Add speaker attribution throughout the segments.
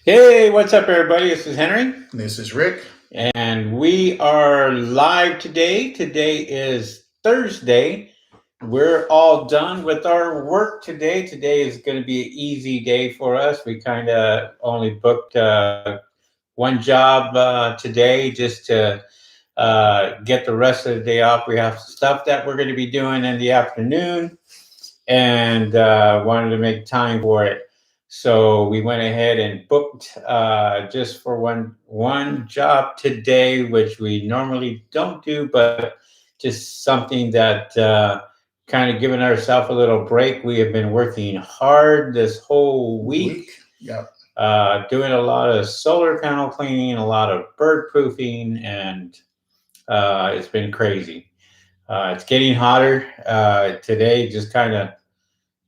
Speaker 1: Hey, what's up, everybody? This is Henry.
Speaker 2: This is Rick.
Speaker 1: And we are live today. Today is Thursday. We're all done with our work today. Today is going to be an easy day for us. We kind of only booked one job today just to get the rest of the day off. We have stuff that we're going to be doing in the afternoon and wanted to make time for it. So we went ahead and booked just for one job today, which we normally don't do, but just something that kind of giving ourselves a little break. We have been working hard this whole week.
Speaker 2: Yep.
Speaker 1: Doing a lot of solar panel cleaning, a lot of bird proofing, and it's been crazy. It's getting hotter. Today just kind of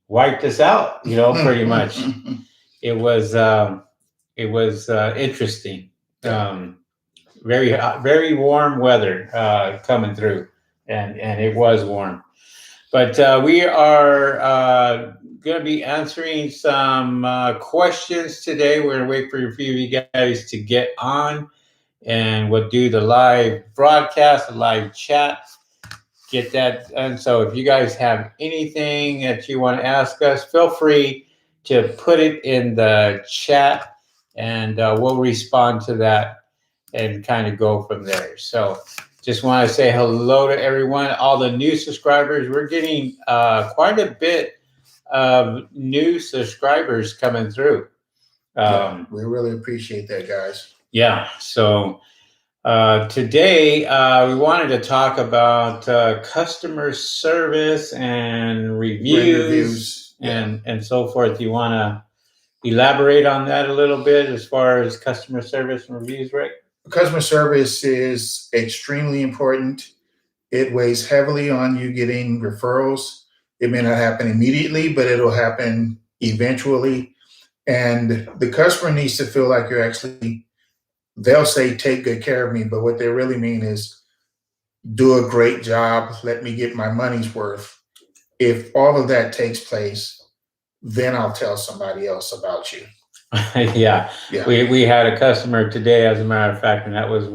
Speaker 1: wiped us out, pretty much. It was interesting. Very warm weather coming through, and it was warm. But we are going to be answering some questions today. We're going to wait for a few of you guys to get on, and we'll do the live broadcast, the live chat. Get that. And so if you guys have anything that you want to ask us, feel free to put it in the chat, and we'll respond to that and kind of go from there. So just want to say hello to everyone, all the new subscribers. We're getting quite a bit of new subscribers coming through.
Speaker 2: We really appreciate that, guys.
Speaker 1: Yeah. So today, we wanted to talk about customer service and reviews, and so forth. You want to elaborate on that a little bit as far as customer service and reviews, Rick?
Speaker 2: Customer service is extremely important. It weighs heavily on you getting referrals. It may not happen immediately, but it'll happen eventually. And the customer needs to feel like you're actually, they'll say, take good care of me, but what they really mean is do a great job. Let me get my money's worth. If all of that takes place, then I'll tell somebody else about you.
Speaker 1: Yeah. We had a customer today, as a matter of fact, and that was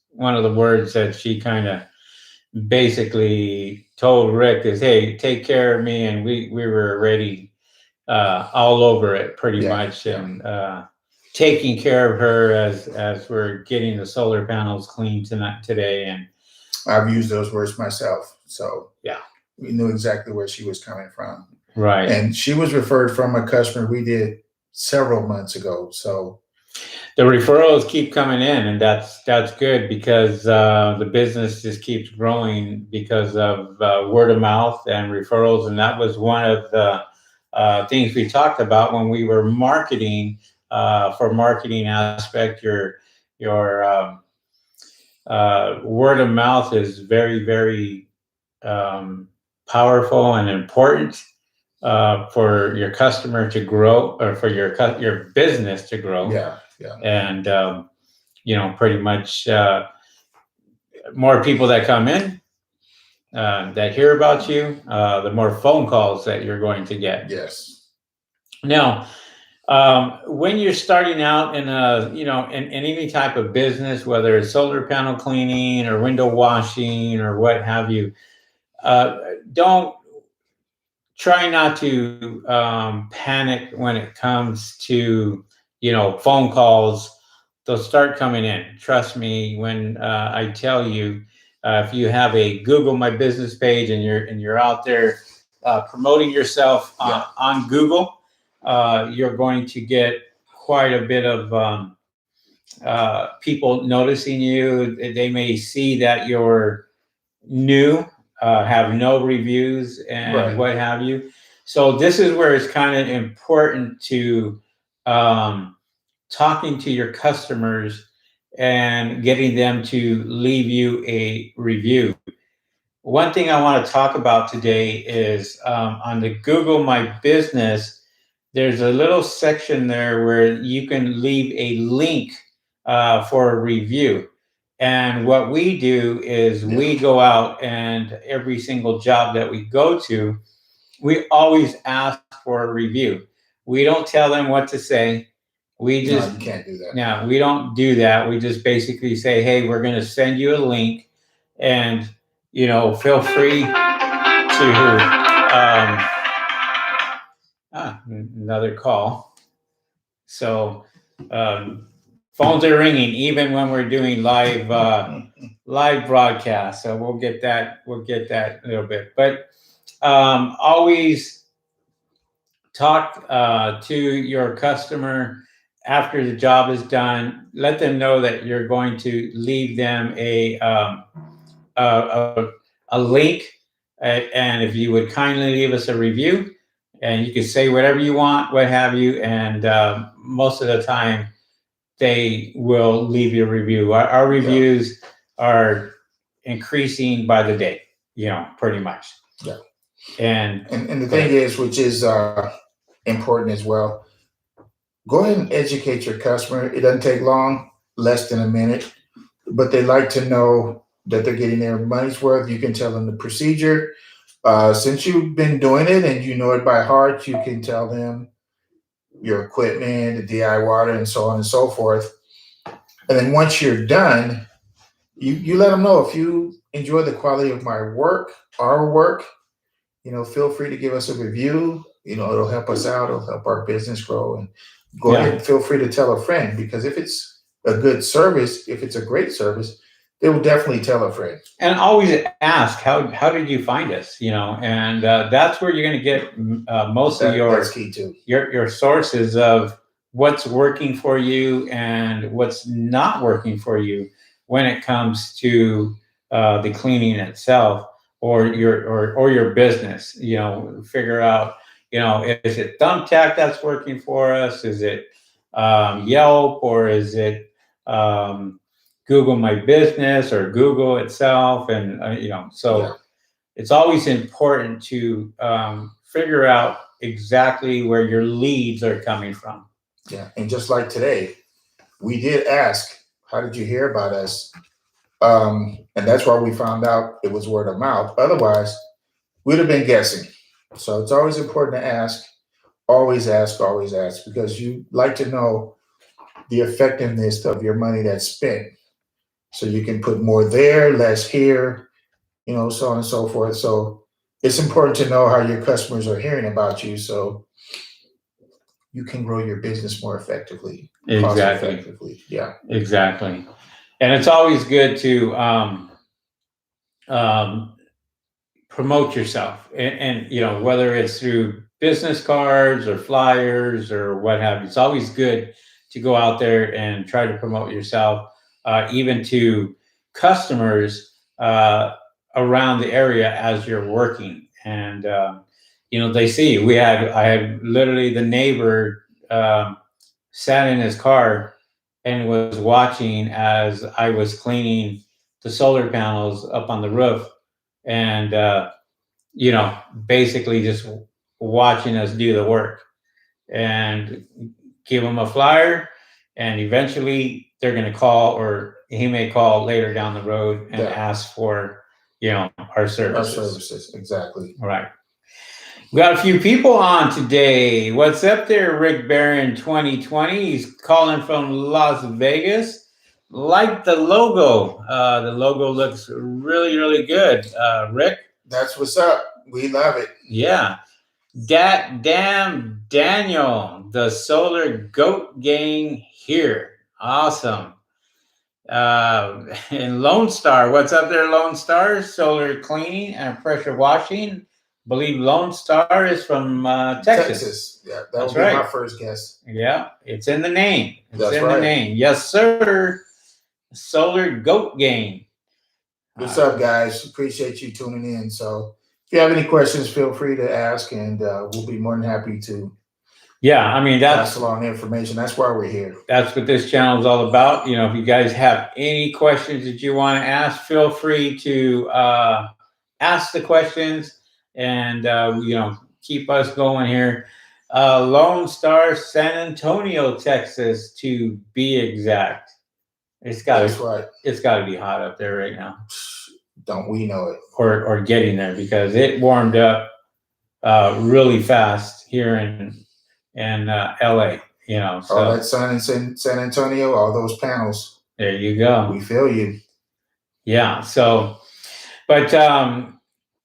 Speaker 1: one of the words that she kind of basically told Rick is, hey, take care of me. And we were already all over it pretty much. And taking care of her as we're getting the solar panels cleaned today. And
Speaker 2: I've used those words myself. So
Speaker 1: yeah,
Speaker 2: we knew exactly where she was coming from.
Speaker 1: Right.
Speaker 2: And she was referred from a customer we did several months ago. So
Speaker 1: the referrals keep coming in, and that's good because the business just keeps growing because of word of mouth and referrals. And that was one of the things we talked about when we were marketing. For marketing aspect, your word of mouth is very, very powerful and important for your customer to grow, or for your business to grow.
Speaker 2: Yeah.
Speaker 1: And pretty much more people that come in that hear about you, the more phone calls that you're going to get.
Speaker 2: Yes.
Speaker 1: Now, when you're starting out in in any type of business, whether it's solar panel cleaning or window washing or what have you, don't try not to panic when it comes to phone calls. They'll start coming in. Trust me when I tell you, if you have a Google My Business page and you're out there promoting yourself on Google, you're going to get quite a bit of people noticing you. They may see that you're new, have no reviews, and what have you. So this is where it's kind of important to talking to your customers and getting them to leave you a review. One thing I want to talk about today is on the Google My Business, there's a little section there where you can leave a link for a review. And what we do is we go out, and every single job that we go to, we always ask for a review. We don't tell them what to say. We just
Speaker 2: you can't do that.
Speaker 1: No, we don't do that. We just basically say, hey, we're going to send you a link, and feel free to another call. So phones are ringing even when we're doing live broadcast. So we'll get that a little bit, but always talk to your customer after the job is done. Let them know that you're going to leave them a link, and if you would kindly leave us a review, and you can say whatever you want, what have you, and most of the time they will leave you a review. Our reviews are increasing by the day, pretty much.
Speaker 2: Yeah.
Speaker 1: And
Speaker 2: the thing is, which is important as well, go ahead and educate your customer. It doesn't take long, less than a minute, but they like to know that they're getting their money's worth. You can tell them the procedure. Since you've been doing it and you know it by heart, you can tell them your equipment, the DI water, and so on and so forth. And then once you're done, you let them know, if you enjoy the quality of my work, our work, feel free to give us a review. It'll help us out. It'll help our business grow. And go ahead and feel free to tell a friend, because if it's a good service, if it's a great service, they will definitely tell a friend.
Speaker 1: And always ask, how did you find us? And that's where you're going to get most of
Speaker 2: that's key too.
Speaker 1: Your sources of what's working for you and what's not working for you when it comes to the cleaning itself, or your business. Figure out, is it Thumbtack that's working for us? Is it Yelp, or is it Google My Business, or Google itself? And it's always important to figure out exactly where your leads are coming from.
Speaker 2: Yeah, and just like today, we did ask, how did you hear about us? And that's why we found out it was word of mouth. Otherwise, we'd have been guessing. So it's always important to ask, always ask, because you like to know the effectiveness of your money that's spent. So you can put more there, less here, so on and so forth. So it's important to know how your customers are hearing about you, so you can grow your business more effectively.
Speaker 1: Exactly.
Speaker 2: Cost effectively. Yeah.
Speaker 1: Exactly. And it's always good to promote yourself, and whether it's through business cards or flyers or what have you. It's always good to go out there and try to promote yourself, even to customers around the area as you're working. And they see you. I had literally the neighbor sat in his car and was watching as I was cleaning the solar panels up on the roof, and basically just watching us do the work, and give them a flyer, and eventually they're going to call, or he may call later down the road and ask for our services.
Speaker 2: Our services, exactly.
Speaker 1: All right. We got a few people on today. What's up there, Rick Barron 2020? He's calling from Las Vegas. Like the logo. The logo looks really, really good. Rick?
Speaker 2: That's what's up. We love it.
Speaker 1: Yeah. Damn Daniel, the Solar Goat Gang here. Awesome. And Lone Star. What's up there, Lone Star? Solar cleaning and pressure washing. Believe Lone Star is from Texas.
Speaker 2: Yeah, that would be my first guess.
Speaker 1: Yeah, it's in the name.
Speaker 2: That's right.
Speaker 1: The name. Yes, sir. Solar Goat Gang.
Speaker 2: What's up, guys? Appreciate you tuning in. So if you have any questions, feel free to ask, and we'll be more than happy to pass along information. That's why we're here.
Speaker 1: That's what this channel is all about. If you guys have any questions that you want to ask, feel free to ask the questions, and keep us going here. Lone Star, San Antonio, Texas, to be exact. That's right. It's got to be hot up there right now.
Speaker 2: Don't we know it?
Speaker 1: Or getting there, because it warmed up really fast here in LA. you know.
Speaker 2: All
Speaker 1: So
Speaker 2: that sun in San Antonio, all those panels.
Speaker 1: there you go.
Speaker 2: We feel you.
Speaker 1: Yeah. So, but let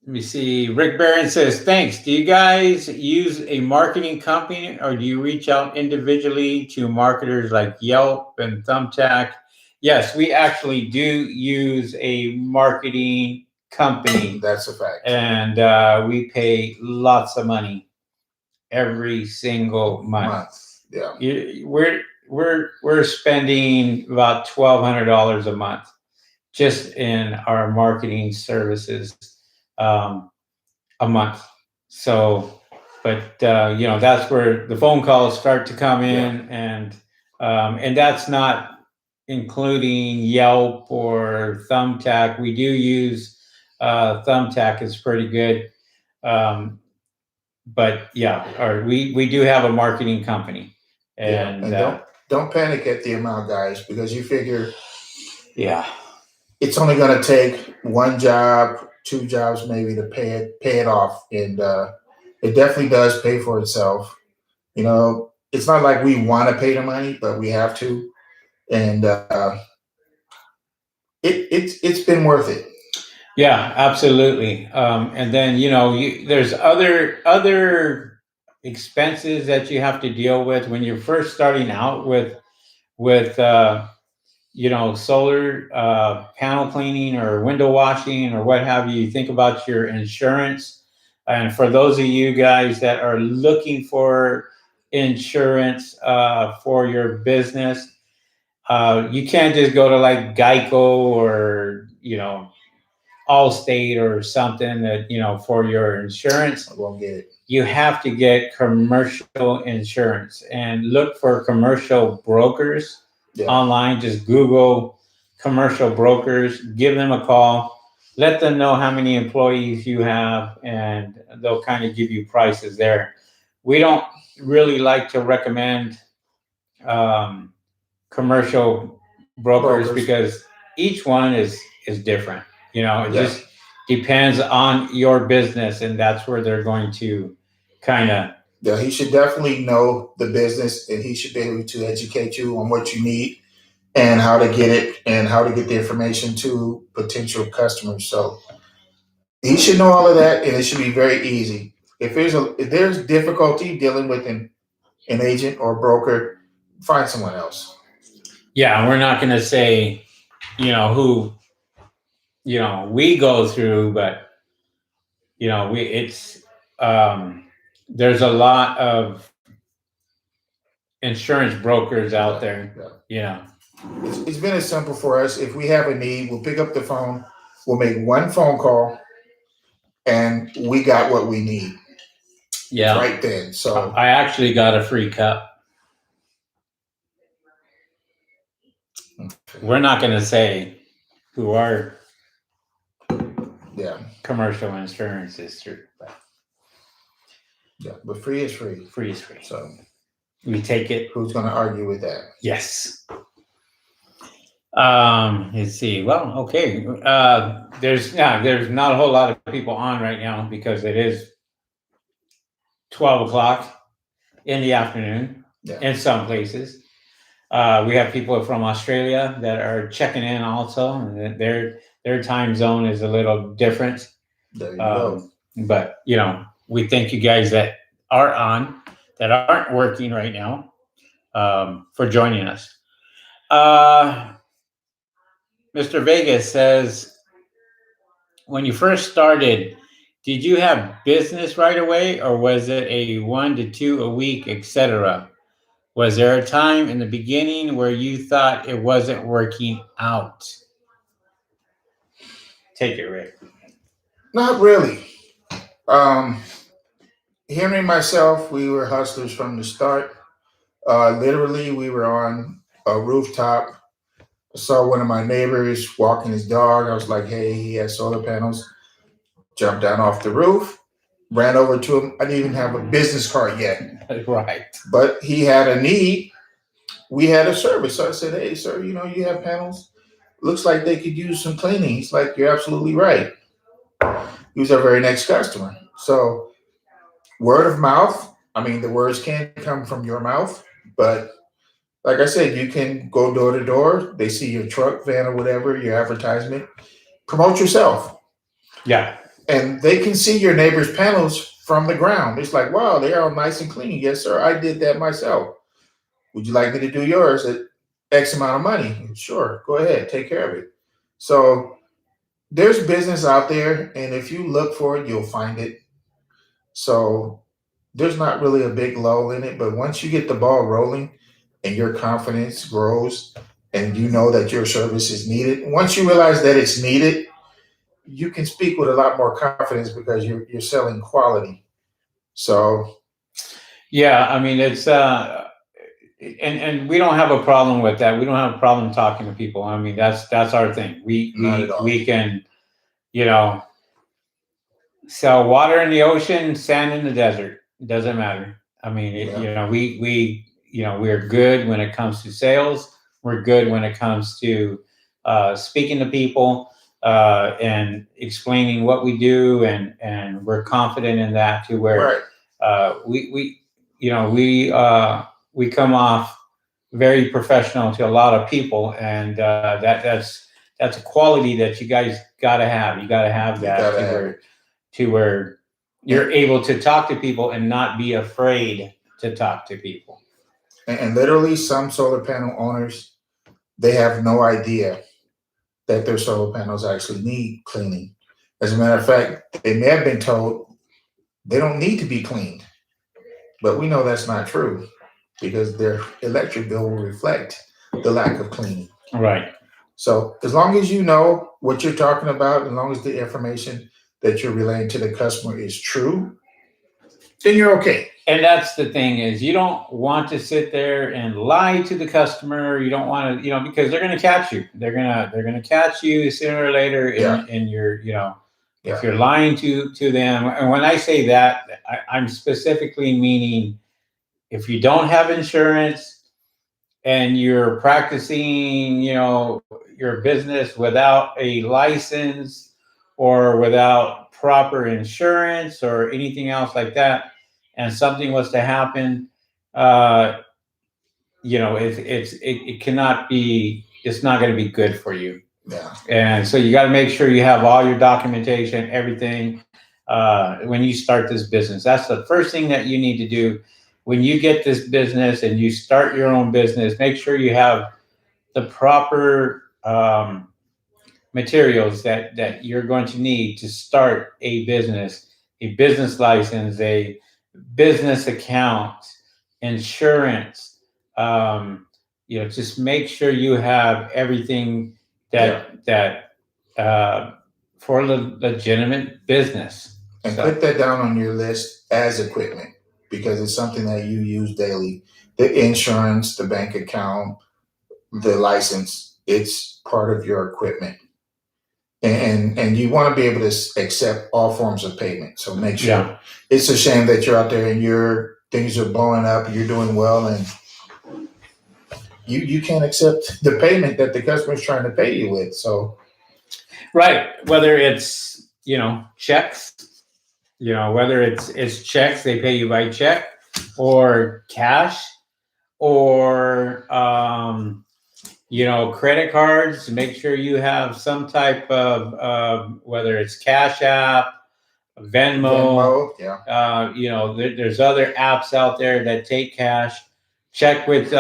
Speaker 1: me see. Rick Barron says, thanks. Do you guys use a marketing company or do you reach out individually to marketers like Yelp and Thumbtack? Yes, we actually do use a marketing company.
Speaker 2: That's a fact.
Speaker 1: And we pay lots of money every single month.
Speaker 2: Yeah.
Speaker 1: We're spending about $1,200 a month just in our marketing services a month. So, but you know, that's where the phone calls start to come in, and that's not including Yelp or Thumbtack. We do use Thumbtack; is pretty good. But yeah, we do have a marketing company, and
Speaker 2: don't panic at the amount, guys, because you figure,
Speaker 1: yeah,
Speaker 2: it's only going to take one job, 2 jobs maybe to pay it off, and it definitely does pay for itself. You know, it's not like we want to pay the money, but we have to, and it's been worth it.
Speaker 1: Yeah, absolutely. And then you know, there's other expenses that you have to deal with when you're first starting out with you know, solar panel cleaning or window washing or what have you. You think about your insurance, and for those of you guys that are looking for insurance for your business, you can't just go to like Geico or, you know, Allstate or something that, you know, for your insurance.
Speaker 2: I won't get it.
Speaker 1: You have to get commercial insurance and look for commercial brokers online. Just Google commercial brokers, give them a call, let them know how many employees you have, and they'll kind of give you prices there. We don't really like to recommend commercial brokers because each one is different. You know, it just depends on your business, and that's where they're going to kind of.
Speaker 2: Yeah, he should definitely know the business, and he should be able to educate you on what you need and how to get it and how to get the information to potential customers. So he should know all of that, and it should be very easy. If there's difficulty dealing with an agent or broker, find someone else.
Speaker 1: Yeah, we're not going to say, you know, who, you know, we go through, but you know, there's a lot of insurance brokers out there. You know,
Speaker 2: it's been as simple for us. If we have a need, we'll pick up the phone, we'll make one phone call, and we got what we need.
Speaker 1: Yeah,
Speaker 2: right then. So
Speaker 1: I actually got a free cup. We're not going to say who our commercial insurance is through.
Speaker 2: But free is free.
Speaker 1: Free is free.
Speaker 2: So
Speaker 1: we take it.
Speaker 2: Who's going to argue with that?
Speaker 1: Yes. Let's see. Well, okay. There's not a whole lot of people on right now because it is 12 o'clock in the afternoon in some places. We have people from Australia that are checking in also, and their time zone is a little different.
Speaker 2: There you go.
Speaker 1: But you know, we thank you guys that are on, that aren't working right now, for joining us. Mr. Vegas says, when you first started, did you have business right away, or was it a 1 to 2 a week, etc.? Was there a time in the beginning where you thought it wasn't working out? Take it, Rick.
Speaker 2: Not really. Henry and myself, we were hustlers from the start. Literally, we were on a rooftop. I saw one of my neighbors walking his dog. I was like, hey, he has solar panels. Jumped down off the roof, ran over to him. I didn't even have a business card yet.
Speaker 1: Right. But
Speaker 2: he had a need. We had a service. So I said, hey, sir, you know, you have panels. Looks like they could use some cleaning. He's like, you're absolutely right. He was our very next customer. So word of mouth, I mean, the words can come from your mouth, But like I said, you can go door to door. They see your truck, van, or whatever, your advertisement. Promote yourself.
Speaker 1: Yeah.
Speaker 2: And they can see your neighbor's panels from the ground. It's like, wow, they're all nice and clean. Yes, sir. I did that myself. Would you like me to do yours at X amount of money? Sure. Go ahead. Take care of it. So there's business out there. And if you look for it, you'll find it. So there's not really a big lull in it. But once you get the ball rolling and your confidence grows and you know that your service is needed, once you realize that it's needed, you can speak with a lot more confidence because you're selling quality. So
Speaker 1: Yeah, I mean it's and we don't have a problem with that. We don't have a problem talking to people. I mean that's our thing.
Speaker 2: not at all.
Speaker 1: We can, you know, sell water in the ocean, sand in the desert. It doesn't matter. I mean,
Speaker 2: Yeah.
Speaker 1: you know, we're good when it comes to sales. We're good when it comes to speaking to people and explaining what we do, and we're confident in that to where
Speaker 2: Right.
Speaker 1: we come off very professional to a lot of people, and that's a quality that you guys got to have. You got to have
Speaker 2: You
Speaker 1: that
Speaker 2: gotta have it.
Speaker 1: to where you're able to talk to people and not be afraid to talk to people.
Speaker 2: And literally, some solar panel owners, they have no idea that their solar panels actually need cleaning. As a matter of fact, they may have been told they don't need to be cleaned, but we know that's not true because their electric bill will reflect the lack of cleaning.
Speaker 1: Right.
Speaker 2: So as long as you know what you're talking about, as long as the information that you're relaying to the customer is true, then you're okay.
Speaker 1: And that's the thing is you don't want to sit there and lie to the customer. You don't want to, because they're going to catch you. They're going to catch you sooner or later in your, if you're lying to them. And when I say that, I'm specifically meaning if you don't have insurance and you're practicing, your business without a license or without proper insurance or anything else like that, and something was to happen, it cannot be. It's not going to be good for you.
Speaker 2: Yeah.
Speaker 1: And so you got to make sure you have all your documentation, everything, when you start this business. That's the first thing that you need to do when you get this business and you start your own business. Make sure you have the proper materials that you're going to need to start a business license, a business account, insurance. Just make sure you have everything that for legitimate business.
Speaker 2: And put that down on your list as equipment because it's something that you use daily. The insurance, the bank account, the license, it's part of your equipment. And you want to be able to accept all forms of payment. So make sure.
Speaker 1: Yeah.
Speaker 2: It's a shame that you're out there and your things are blowing up, you're doing well, and you can't accept the payment that the customer's trying to pay you with. So
Speaker 1: right, whether it's checks, whether it's checks, they pay you by check, or cash, or credit cards. Make sure you have some type of whether it's Cash App, Venmo. There's other apps out there that take cash. Check with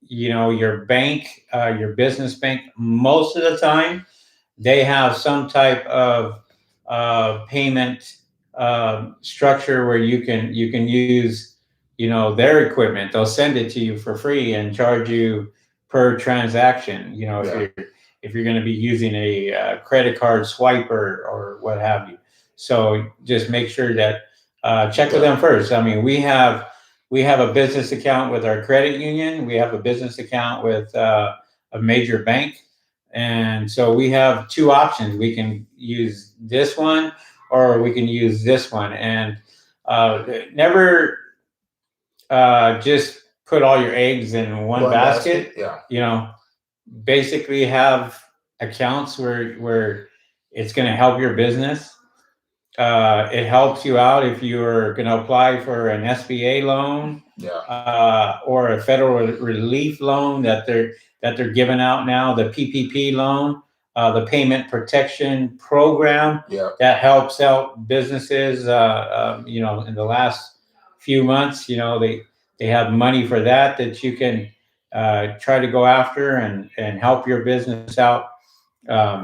Speaker 1: your bank, your business bank. Most of the time, they have some type of payment structure where you can use their equipment. They'll send it to you for free and charge you per transaction. If you're going to be using a credit card swiper or what have you. So just make sure that check with them first. I mean, we have a business account with our credit union. We have a business account with a major bank. And so we have two options. We can use this one or we can use this one. And never just put all your eggs in one basket. Basically have accounts where it's going to help your business. It helps you out if you're going to apply for an SBA loan, or a federal relief loan that they're giving out now, the PPP loan, the Payment Protection Program, that helps out businesses. In the last few months, they have money for that you can try to go after and help your business out.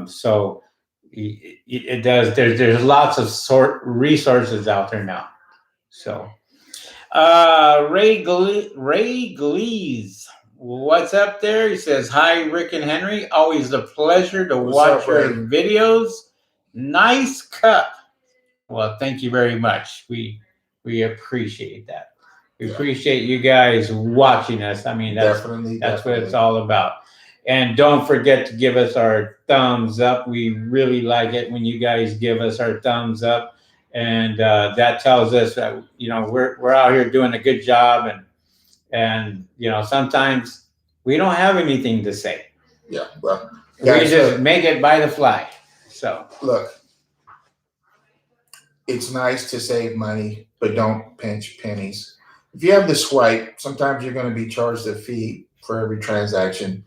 Speaker 1: So it does. There's lots of resources out there now. So Ray Glees, what's up there? He says, "Hi, Rick and Henry. Always a pleasure to watch your videos. Nice cup." Well, thank you very much. We appreciate that. We appreciate you guys watching us. I mean, that's what it's all about. And don't forget to give us our thumbs up. We really like it when you guys give us our thumbs up, and that tells us that we're out here doing a good job. And sometimes we don't have anything to say.
Speaker 2: Yeah, well,
Speaker 1: guys, we just make it by the fly. So
Speaker 2: look, it's nice to save money, but don't pinch pennies. If you have the swipe, sometimes you're going to be charged a fee for every transaction.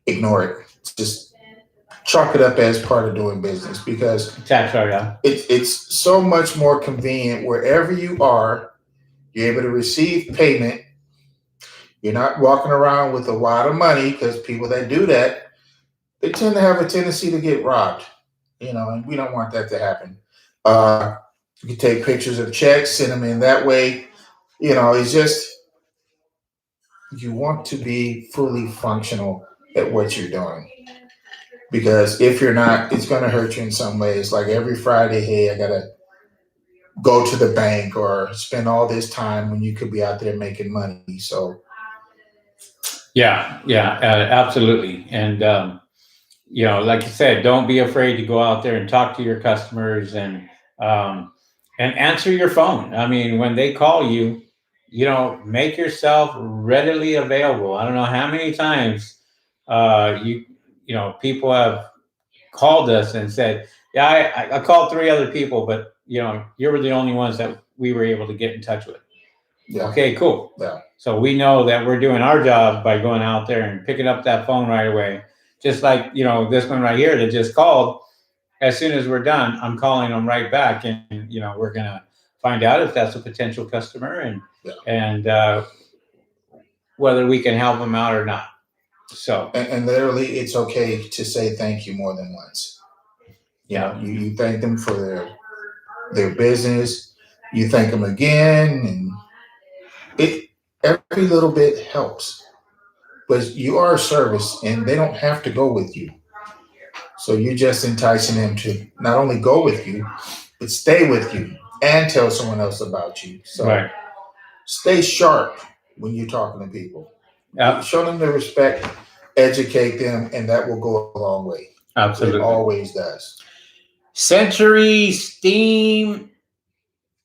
Speaker 2: Ignore it. Just chalk it up as part of doing business, because it's so much more convenient wherever you are. You're able to receive payment. You're not walking around with a lot of money, because people that do that, they tend to have a tendency to get robbed, and we don't want that to happen. You can take pictures of checks, send them in that way. It's just, you want to be fully functional at what you're doing. Because if you're not, it's going to hurt you in some ways. Like every Friday, hey, I got to go to the bank or spend all this time when you could be out there making money. So,
Speaker 1: yeah, absolutely. And, like you said, don't be afraid to go out there and talk to your customers and answer your phone. I mean, when they call you, make yourself readily available. I don't know how many times people have called us and said, "Yeah, I called 3 other people, but you were the only ones that we were able to get in touch with." Yeah. Okay, cool.
Speaker 2: Yeah.
Speaker 1: So we know that we're doing our job by going out there and picking up that phone right away. Just like this one right here that just called. As soon as we're done, I'm calling them right back, and we're gonna find out if that's a potential customer and whether we can help them out or not. So
Speaker 2: and literally, it's okay to say thank you more than once. You thank them for their business. You thank them again, and every little bit helps. But you are a service, and they don't have to go with you. So you're just enticing them to not only go with you, but stay with you and tell someone else about you. So stay sharp when you're talking to people. Show them the respect, educate them, and that will go a long way.
Speaker 1: Absolutely.
Speaker 2: It always does.
Speaker 1: Century Steam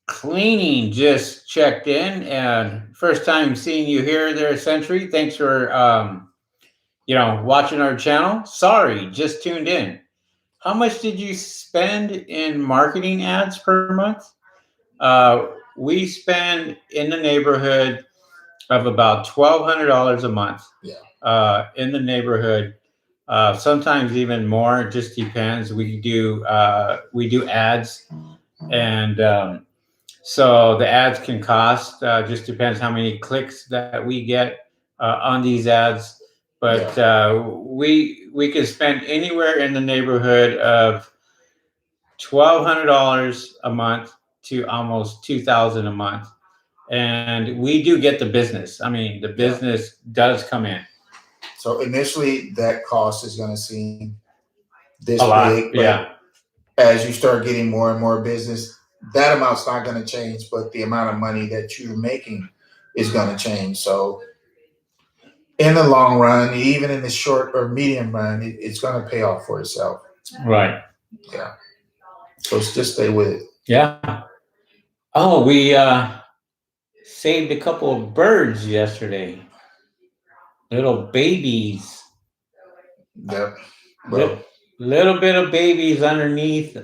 Speaker 1: Cleaning just checked in, and first time seeing you here there, Century. Thanks for watching our channel. Sorry, just tuned in. How much did you spend in marketing ads per month? We spend in the neighborhood of about $1,200 a month.
Speaker 2: Yeah.
Speaker 1: In the neighborhood, sometimes even more. It just depends. We do ads, and so the ads can cost. Just depends how many clicks that we get on these ads. But we can spend anywhere in the neighborhood of $1,200 a month to almost $2,000 a month, and we do get the business. I mean, the business does come in.
Speaker 2: So initially, that cost is going to seem this big,
Speaker 1: but
Speaker 2: as you start getting more and more business, that amount's not going to change, but the amount of money that you're making is going to change. So in the long run, even in the short or medium run, it's going to pay off for itself.
Speaker 1: Right.
Speaker 2: Yeah. So just stay with it.
Speaker 1: Yeah. Oh, we saved a couple of birds yesterday. Little babies.
Speaker 2: Yep.
Speaker 1: Well, little bit of babies underneath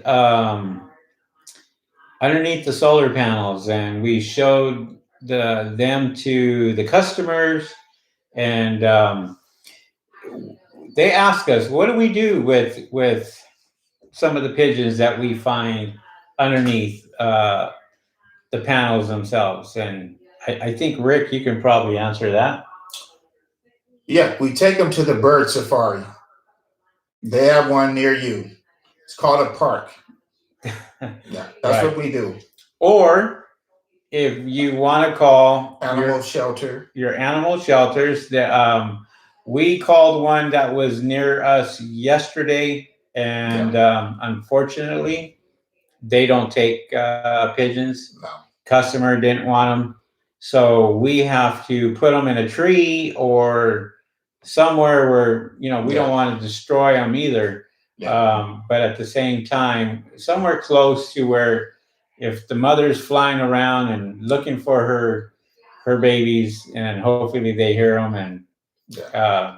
Speaker 1: underneath the solar panels, and we showed them to the customers, and they ask us, what do we do with some of the pigeons that we find underneath the panels themselves? And I think, Rick, you can probably answer that.
Speaker 2: Yeah, we take them to the bird safari. They have one near you. It's called a park. Yeah, that's what we do.
Speaker 1: Or if you want to call
Speaker 2: animal shelter,
Speaker 1: your animal shelters, that we called one that was near us yesterday, and unfortunately, they don't take pigeons.
Speaker 2: No.
Speaker 1: Customer didn't want them, so we have to put them in a tree or somewhere where we don't want to destroy them either. But at the same time, somewhere close to where, if the mother's flying around and looking for her babies, and hopefully they hear them, and
Speaker 2: so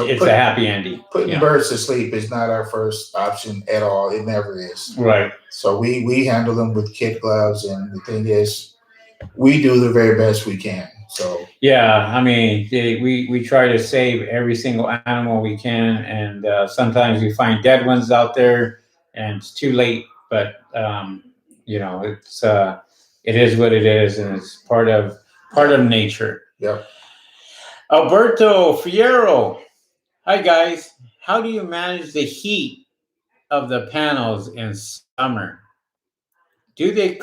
Speaker 1: it's a happy ending.
Speaker 2: Putting birds to sleep is not our first option at all. It never is.
Speaker 1: Right.
Speaker 2: So we handle them with kid gloves, and the thing is, we do the very best we can. So
Speaker 1: yeah, I mean, we try to save every single animal we can, and sometimes we find dead ones out there, and it's too late. But it's it is what it is, and it's part of nature.
Speaker 2: Yep.
Speaker 1: Alberto Fierro, hi guys. How do you manage the heat of the panels in summer? Do they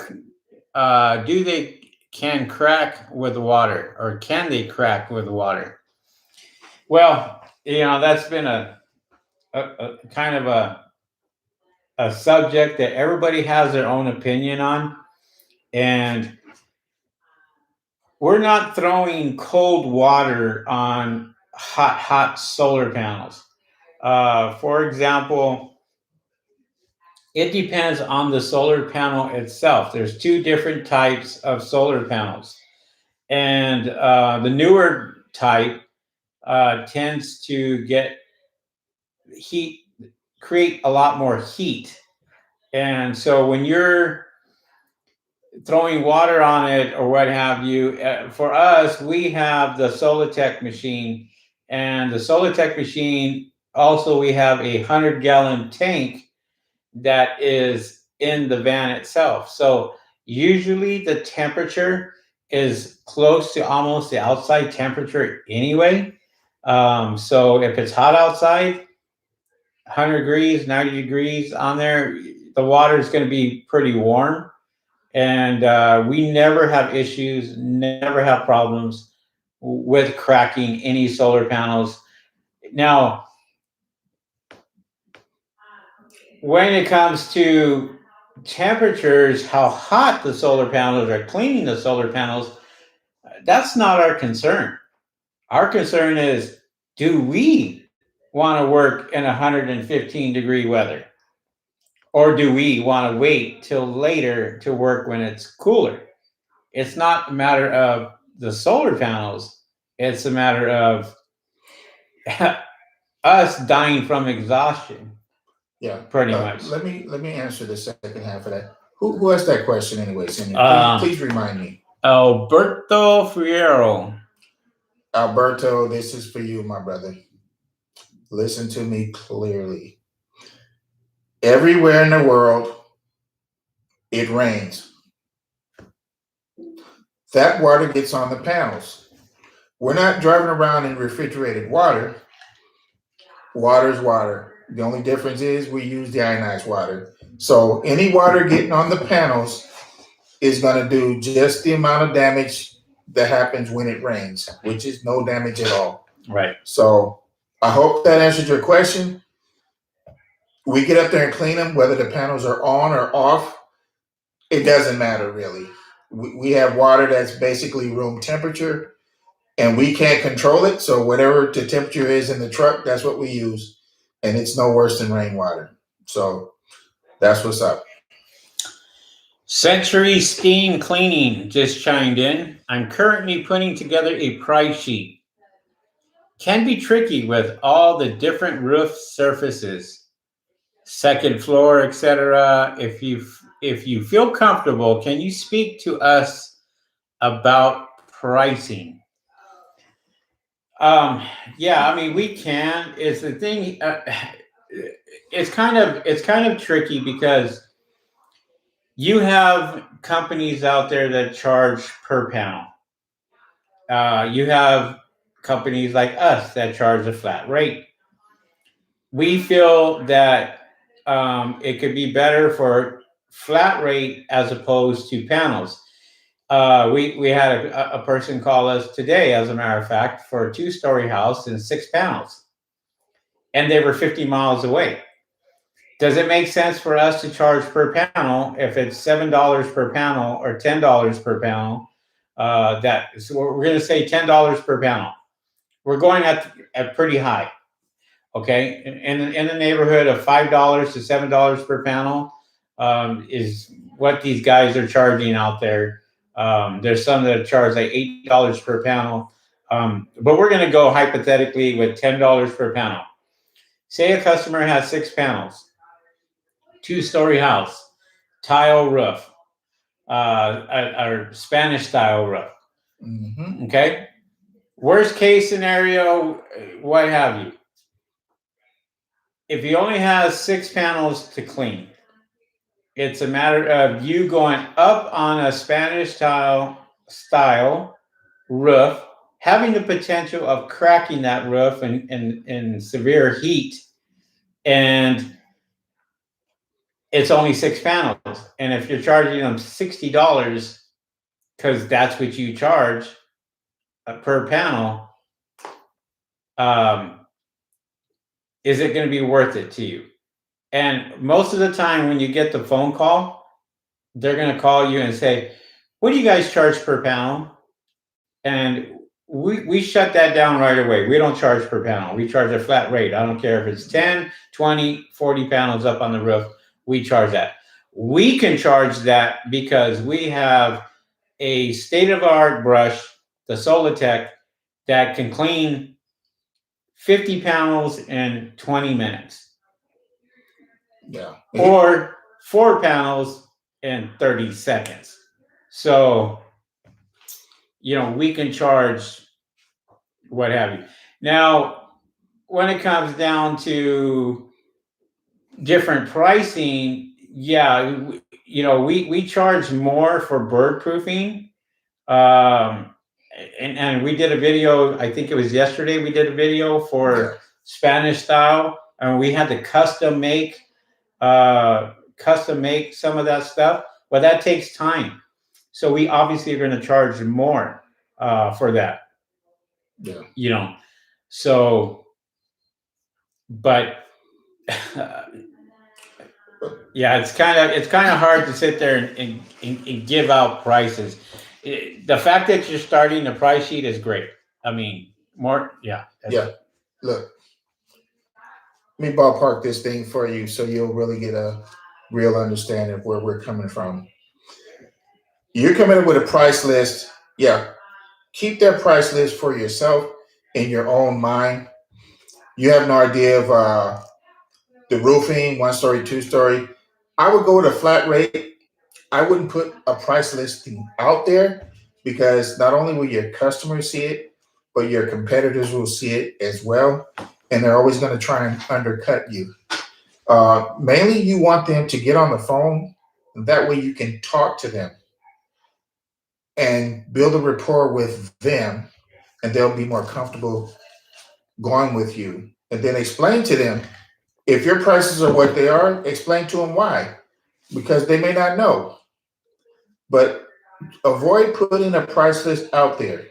Speaker 1: can crack with water, or can they crack with water? Well, that's been a kind of a subject that everybody has their own opinion on, and we're not throwing cold water on hot solar panels. For example, it depends on the solar panel itself. There's two different types of solar panels, and the newer type tends to create a lot more heat. And so when you're throwing water on it or what have you, for us, we have the Sola-tec machine, and the Sola-tec machine, also we have a 100-gallon tank that is in the van itself. So usually the temperature is close to almost the outside temperature anyway. So if it's hot outside, 100 degrees, 90 degrees on there, the water is going to be pretty warm. And we never have issues, never have problems with cracking any solar panels. Now, when it comes to temperatures, how hot the solar panels are, cleaning the solar panels, that's not our concern. Our concern is, do we want to work in 115-degree weather? Or do we want to wait till later to work when it's cooler? It's not a matter of the solar panels. It's a matter of us dying from exhaustion.
Speaker 2: Yeah,
Speaker 1: pretty much.
Speaker 2: Let me answer the second half of that. Who asked that question anyway, Cindy? Please remind me.
Speaker 1: Alberto Fierro.
Speaker 2: Alberto, this is for you, my brother. Listen to me clearly. Everywhere in the world, it rains. That water gets on the panels. We're not driving around in refrigerated water. Water's water. The only difference is we use deionized water. So any water getting on the panels is going to do just the amount of damage that happens when it rains, which is no damage at all.
Speaker 1: Right.
Speaker 2: So I hope that answered your question. We get up there and clean them, whether the panels are on or off. It doesn't matter, really. We have water that's basically room temperature, and we can't control it. So whatever the temperature is in the truck, that's what we use. And it's no worse than rainwater. So that's what's up.
Speaker 1: Century Steam Cleaning just chimed in. I'm currently putting together a price sheet. Can be tricky with all the different roof surfaces. second floor, etc. If you feel comfortable, can you speak to us about pricing? Yeah, I mean we can. It's the thing. It's kind of tricky because you have companies out there that charge per panel. You have companies like us that charge a flat rate. We feel that it could be better for flat rate as opposed to panels. We had a person call us today, as a matter of fact, for a 2-story house and 6 panels, and they were 50 miles away. Does it make sense for us to charge per panel if it's $7 per panel or $10 per panel? So we're going to say $10 per panel. We're going at pretty high. Okay, in the neighborhood of $5 to $7 per panel is what these guys are charging out there. There's some that charge like $8 per panel, but we're going to go hypothetically with $10 per panel. Say a customer has 6 panels, 2-story house, tile roof, or Spanish style roof.
Speaker 2: Mm-hmm.
Speaker 1: Okay, worst case scenario, what have you? If he only has 6 panels to clean, it's a matter of you going up on a Spanish style roof, having the potential of cracking that roof in severe heat, and it's only 6 panels. And if you're charging them $60 because that's what you charge per panel, is it going to be worth it to you? And most of the time when you get the phone call, they're going to call you and say, what do you guys charge per panel? And we shut that down right away. We don't charge per panel. We charge a flat rate. I don't care if it's 10, 20, 40 panels up on the roof. We charge that. We can charge that because we have a state-of-the-art brush, the Sola-tec, that can clean 50 panels in 20 minutes.
Speaker 2: Yeah.
Speaker 1: Or 4 panels in 30 seconds. So, we can charge what have you. Now, when it comes down to different pricing, yeah, we charge more for bird proofing. And we did a video, I think it was yesterday, we did a video for Spanish style, and we had to custom make some of that stuff. Well, that takes time. So we obviously are going to charge more for that.
Speaker 2: Yeah.
Speaker 1: So, but yeah, it's kind of hard to sit there and give out prices. The fact that you're starting the price sheet is great. I mean, more, yeah.
Speaker 2: Yeah. Look, let me ballpark this thing for you so you'll really get a real understanding of where we're coming from. You're coming up with a price list. Yeah. Keep that price list for yourself in your own mind. You have no idea of the roofing, 1-story, 2-story. I would go with a flat rate. I wouldn't put a price listing out there because not only will your customers see it, but your competitors will see it as well. And they're always going to try and undercut you. Mainly, you want them to get on the phone. That way you can talk to them and build a rapport with them, and they'll be more comfortable going with you. And then explain to them, if your prices are what they are, explain to them why, because they may not know. But avoid putting a price list out there.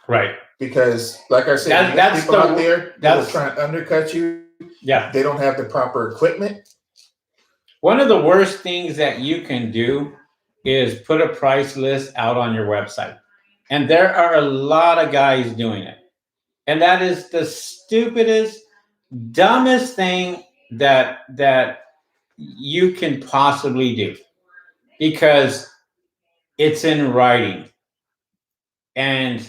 Speaker 1: Right.
Speaker 2: Because, like I said,
Speaker 1: that's
Speaker 2: people out there that will
Speaker 1: that's
Speaker 2: try and undercut you.
Speaker 1: Yeah.
Speaker 2: They don't have the proper equipment.
Speaker 1: One of the worst things that you can do is put a price list out on your website. And there are a lot of guys doing it. And that is the stupidest, dumbest thing that you can possibly do, because it's in writing. And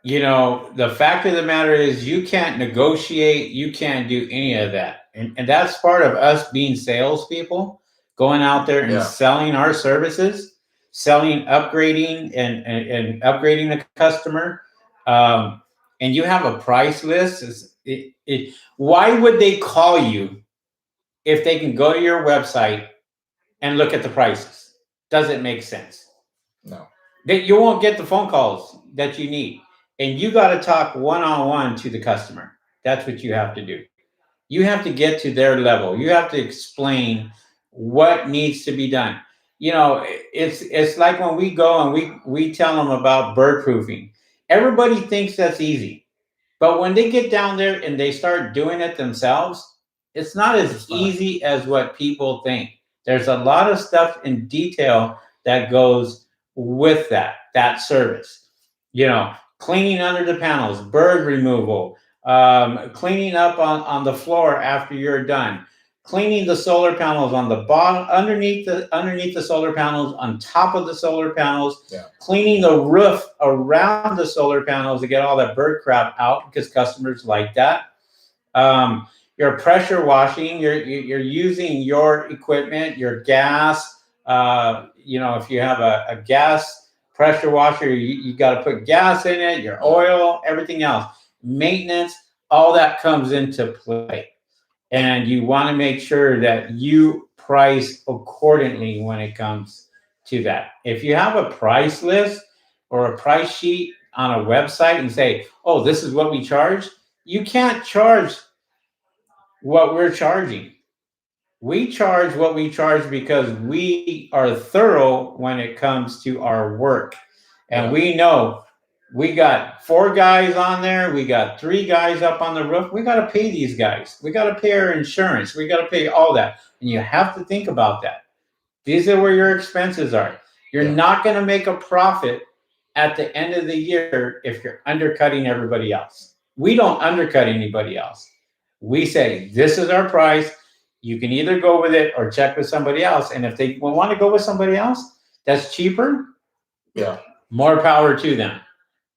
Speaker 1: you know, the fact of the matter is you can't negotiate, you can't do any of that. And that's part of us being salespeople, going out there and selling our services, selling, upgrading, and upgrading the customer. Um, and you have a price list. Why would they call you if they can go to your website and look at the prices? Doesn't make sense.
Speaker 2: No.
Speaker 1: That you won't get the phone calls that you need. And you got to talk one-on-one to the customer. That's what you have to do. You have to get to their level. You have to explain what needs to be done. You know, it's like when we go and we tell them about bird proofing. Everybody thinks that's easy. But when they get down there and they start doing it themselves, it's not as easy as what people think. There's a lot of stuff in detail that goes with that service. You know, cleaning under the panels, bird removal, cleaning up on the floor after you're done, cleaning the solar panels on the bottom, underneath the solar panels, on top of the solar panels, cleaning the roof around the solar panels to get all that bird crap out because customers like that. Your pressure washing, you're using your equipment, your gas. You know, if you have a gas pressure washer, you got to put gas in it, your oil, everything else, maintenance, all that comes into play. And you want to make sure that you price accordingly when it comes to that. If you have a price list or a price sheet on a website and say, oh, this is what we charge, you can't charge what we're charging. We charge what we charge because we are thorough when it comes to our work. And we know we got 4 guys on there. We got 3 guys up on the roof. We got to pay these guys. We got to pay our insurance. We got to pay all that. And you have to think about that. These are where your expenses are. You're not going to make a profit at the end of the year if you're undercutting everybody else. We don't undercut anybody else. We say, this is our price. You can either go with it or check with somebody else. And if they want to go with somebody else that's cheaper, more power to them.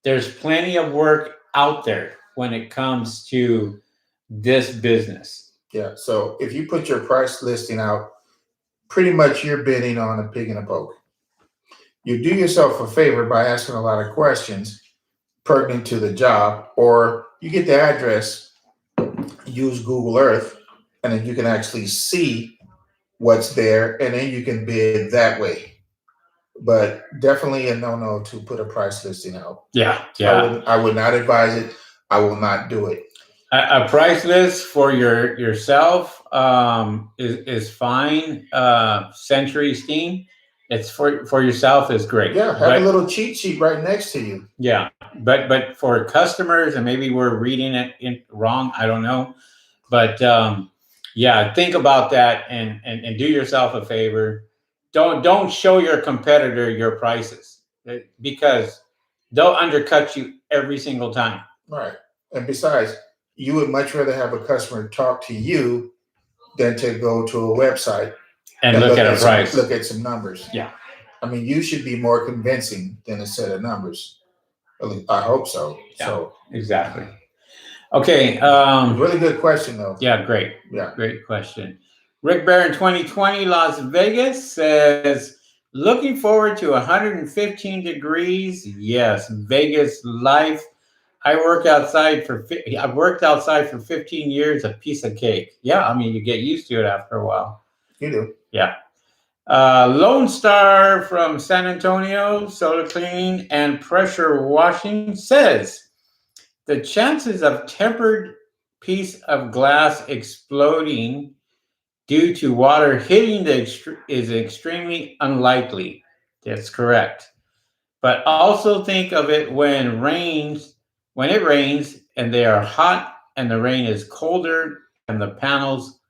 Speaker 1: There's plenty of work out there when it comes to this business.
Speaker 2: Yeah. So if you put your price listing out, pretty much you're bidding on a pig in a poke. You do yourself a favor by asking a lot of questions pertinent to the job, or you get the address, use Google Earth, and then you can actually see what's there, and then you can bid that way. But definitely a no-no to put a price listing out.
Speaker 1: Yeah.
Speaker 2: I would not advise it. I will not do it.
Speaker 1: A price list for yourself is fine. Century Steam, it's for yourself is great.
Speaker 2: Yeah, have a little cheat sheet right next to you.
Speaker 1: Yeah, but for customers, and maybe we're reading it wrong, I don't know. But yeah, think about that and do yourself a favor. Don't show your competitor your prices because they'll undercut you every single time.
Speaker 2: Right. And besides, you would much rather have a customer talk to you than to go to a website
Speaker 1: and look at a price.
Speaker 2: Look at some numbers.
Speaker 1: Yeah.
Speaker 2: I mean, you should be more convincing than a set of numbers. At least I hope so.
Speaker 1: Yeah,
Speaker 2: so
Speaker 1: exactly. Okay.
Speaker 2: Really good question, though.
Speaker 1: Yeah, great.
Speaker 2: Yeah.
Speaker 1: Great question. Rick Bear in 2020, Las Vegas says, looking forward to 115 degrees. Yes, Vegas life. I've worked outside for 15 years, a piece of cake. Yeah, I mean, you get used to it after a while.
Speaker 2: You do.
Speaker 1: Yeah. Lone Star from San Antonio, solar cleaning and pressure washing says, the chances of tempered piece of glass exploding due to water hitting is extremely unlikely. That's correct. But also think of it when it rains and they are hot and the rain is colder and the panels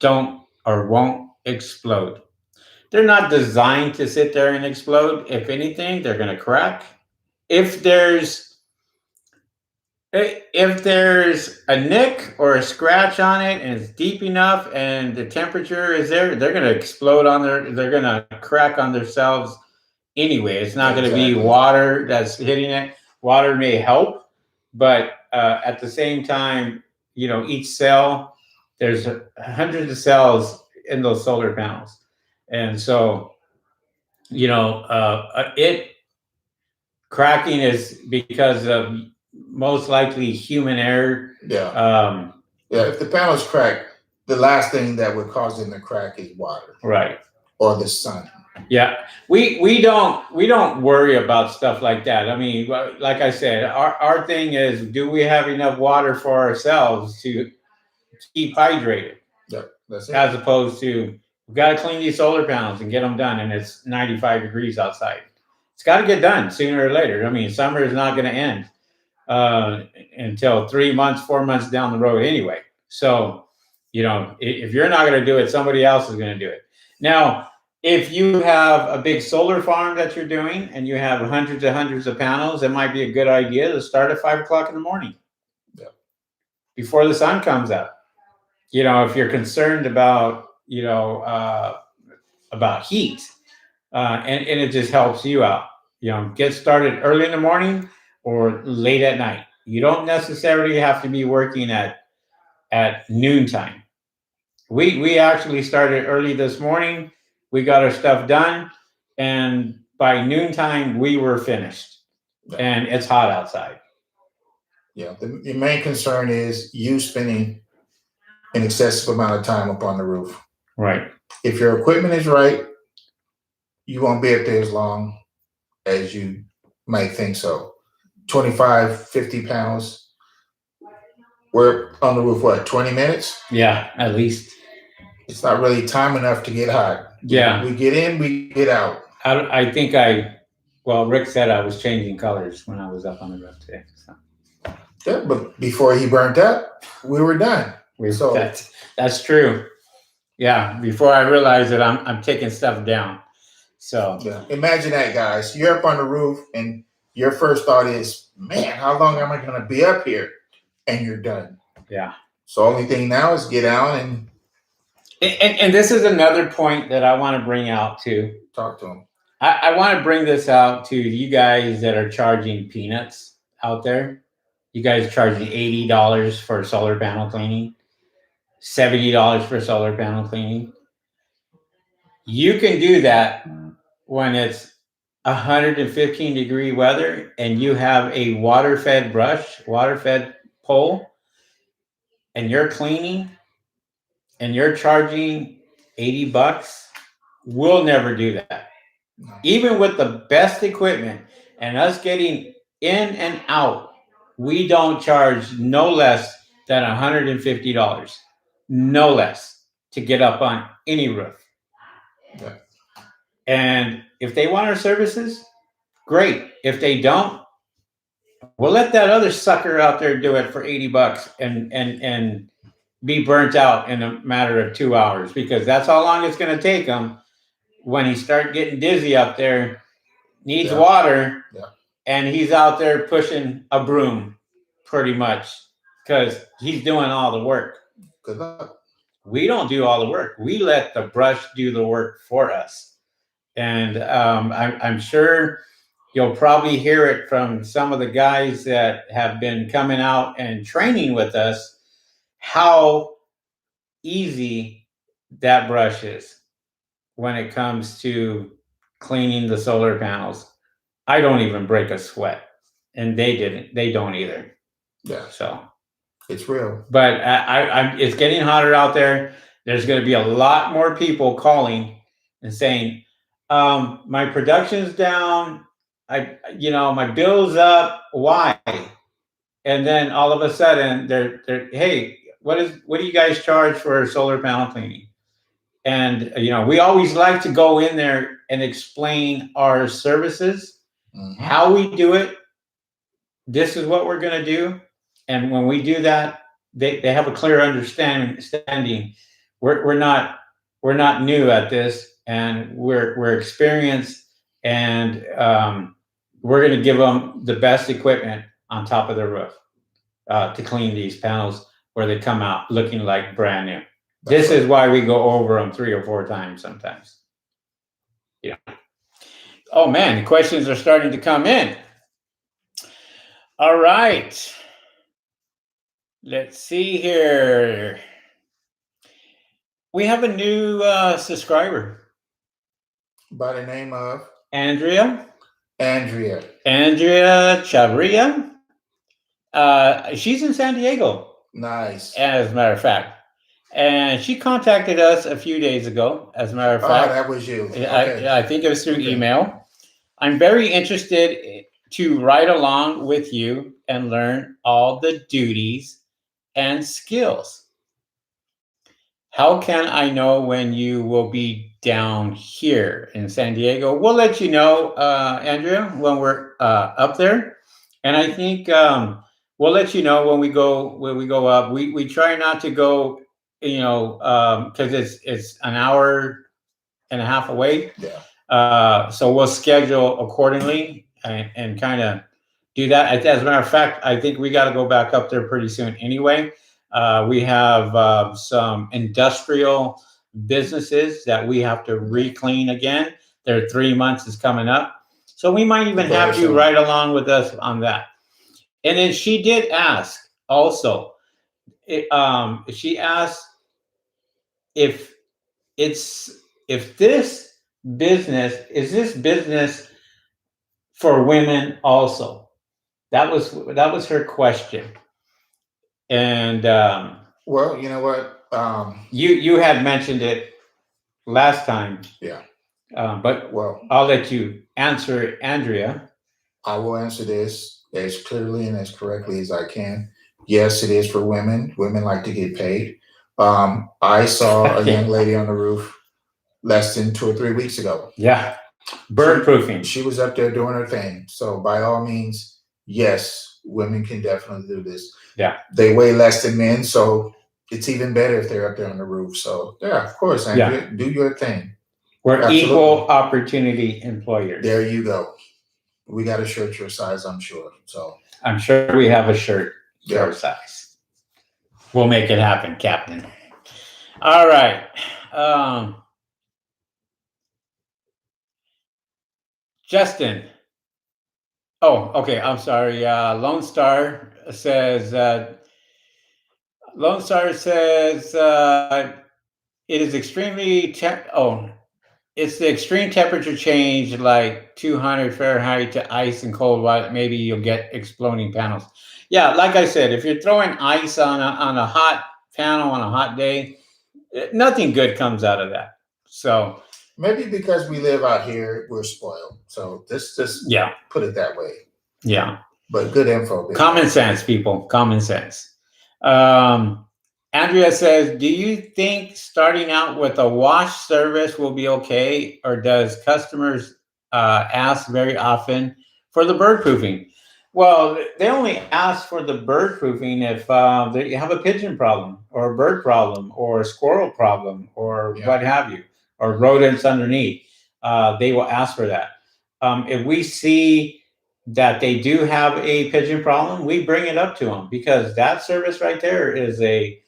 Speaker 1: don't or won't explode. They're not designed to sit there and explode. If anything, they're going to crack. If there's a nick or a scratch on it and it's deep enough and the temperature is there, they're going to explode they're going to crack on themselves anyway. It's not going to be water that's hitting it. water may help, but at the same time, you know, each cell, there's hundreds of cells in those solar panels, and so you know, it cracking is because of most likely human error.
Speaker 2: Yeah. Yeah. If the panels crack, the last thing that would cause them to crack is water.
Speaker 1: Right.
Speaker 2: Or the sun.
Speaker 1: Yeah. We don't worry about stuff like that. I mean, like I said, our thing is, do we have enough water for ourselves to keep hydrated?
Speaker 2: Yeah, that's it.
Speaker 1: As opposed to, we've got to clean these solar panels and get them done, and it's 95 degrees outside. It's got to get done sooner or later. I mean, summer is not going to end until 3 months, 4 months down the road anyway. So, you know, if you're not going to do it, somebody else is going to do it. Now, if you have a big solar farm that you're doing and you have hundreds and hundreds of panels, it might be a good idea to start at 5 o'clock in the morning.
Speaker 2: Yeah.
Speaker 1: Before the sun comes up. You know, if you're concerned about, you know, about heat, and it just helps you out. You know, get started early in the morning or late at night. You don't necessarily have to be working at noontime. We actually started early this morning. We got our stuff done, and by noontime we were finished. And it's hot outside.
Speaker 2: Yeah, the main concern is you spending an excessive amount of time up on the roof.
Speaker 1: Right.
Speaker 2: If your equipment is right, you won't be up there as long as you might think so. 25, 50 pounds. We're on the roof, what, 20 minutes?
Speaker 1: Yeah, at least.
Speaker 2: It's not really time enough to get hot.
Speaker 1: Yeah.
Speaker 2: We get in, we get out.
Speaker 1: I think well, Rick said I was changing colors when I was up on the roof today. So.
Speaker 2: Yeah, but before he burnt up, we were done.
Speaker 1: So that's true. Yeah, before I realized that I'm taking stuff down. So
Speaker 2: yeah. Imagine that, guys. You're up on the roof and your first thought is, man, how long am I going to be up here? And you're done.
Speaker 1: Yeah.
Speaker 2: So only thing now is get out and
Speaker 1: this is another point that I want to bring out too.
Speaker 2: Talk to them.
Speaker 1: I want to bring this out to you guys that are charging peanuts out there. You guys charging $80 for solar panel cleaning, $70 for solar panel cleaning. You can do that when it's 115-degree weather and you have a water-fed brush, water-fed pole, and you're cleaning and you're charging $80. We'll never do that. No. Even with the best equipment and us getting in and out, we don't charge no less than $150, no less, to get up on any roof. Yeah. And if they want our services, great. If they don't, we'll let that other sucker out there do it for $80 and be burnt out in a matter of 2 hours, because that's how long it's going to take him when he start getting dizzy up there, needs water, and he's out there pushing a broom pretty much because he's doing all the work.
Speaker 2: Good luck.
Speaker 1: We don't do all the work. We let the brush do the work for us. And I'm sure you'll probably hear it from some of the guys that have been coming out and training with us, how easy that brush is when it comes to cleaning the solar panels. I don't even break a sweat, and they don't either.
Speaker 2: Yeah.
Speaker 1: So
Speaker 2: it's real.
Speaker 1: But it's getting hotter out there. There's going to be a lot more people calling and saying, my production's down. My bill's up. Why? And then all of a sudden they're hey, what do you guys charge for solar panel cleaning? And we always like to go in there and explain our services, how we do it. This is what we're going to do. And when we do that, they have a clear understanding. We're not new at this, and we're experienced, and we're going to give them the best equipment on top of their roof to clean these panels where they come out looking like brand new. This is why we go over them 3 or 4 times sometimes. Yeah. Oh man, the questions are starting to come in. All right. Let's see here. We have a new subscriber,
Speaker 2: By the name of
Speaker 1: Andrea
Speaker 2: Andrea.
Speaker 1: Chavria. She's in San Diego,
Speaker 2: Nice.
Speaker 1: as a matter of fact. And she contacted us a few days ago, as a matter of fact.
Speaker 2: that was you. Okay.
Speaker 1: I think it was through
Speaker 2: Okay.
Speaker 1: email. I'm very interested to ride along with you and learn all the duties and skills. How can I know when you will be down here in San Diego? We'll let you know, Andrea, when we're up there. And I think we'll let you know when we go up. We try not to go, because it's an hour and a half away.
Speaker 2: Yeah.
Speaker 1: So we'll schedule accordingly and kind of do that. As a matter of fact, I think we got to go back up there pretty soon anyway. We have some industrial businesses that we have to re-clean again. Their 3 months is coming up. So we might even have you ride along with us on that. And then she did ask also, she asked if this business for women also. That was her question. And
Speaker 2: well, you know what?
Speaker 1: You had mentioned it last time.
Speaker 2: Yeah.
Speaker 1: But I'll let you answer, Andrea.
Speaker 2: I will answer this as clearly and as correctly as I can. Yes, it is for women. Women like to get paid. I saw a young lady on the roof less than 2 or 3 weeks ago.
Speaker 1: Yeah. Bird proofing.
Speaker 2: She was up there doing her thing. So by all means, yes, women can definitely do this.
Speaker 1: Yeah.
Speaker 2: They weigh less than men, so it's even better if they're up there on the roof. So yeah, of course, Andrea, do your thing.
Speaker 1: We're equal opportunity employers.
Speaker 2: There you go. We got a shirt your size, I'm sure. So
Speaker 1: I'm sure we have a shirt your size. We'll make it happen, Captain. All right. Justin. Oh, okay. I'm sorry. Lone Star says it is extremely it's the extreme temperature change, like 200 Fahrenheit to ice and cold water. Maybe you'll get exploding panels. Yeah, like I said, if you're throwing ice on a hot panel on a hot day, nothing good comes out of that. So
Speaker 2: maybe because we live out here, we're spoiled. So just put it that way.
Speaker 1: Yeah.
Speaker 2: But good info.
Speaker 1: Common sense, people. Common sense. Andrea says, do you think starting out with a wash service will be okay? Or does customers ask very often for the bird proofing? Well, they only ask for the bird proofing if you have a pigeon problem or a bird problem or a squirrel problem or what have you, or rodents underneath. They will ask for that. If we see that they do have a pigeon problem, we bring it up to them, because that service right there is a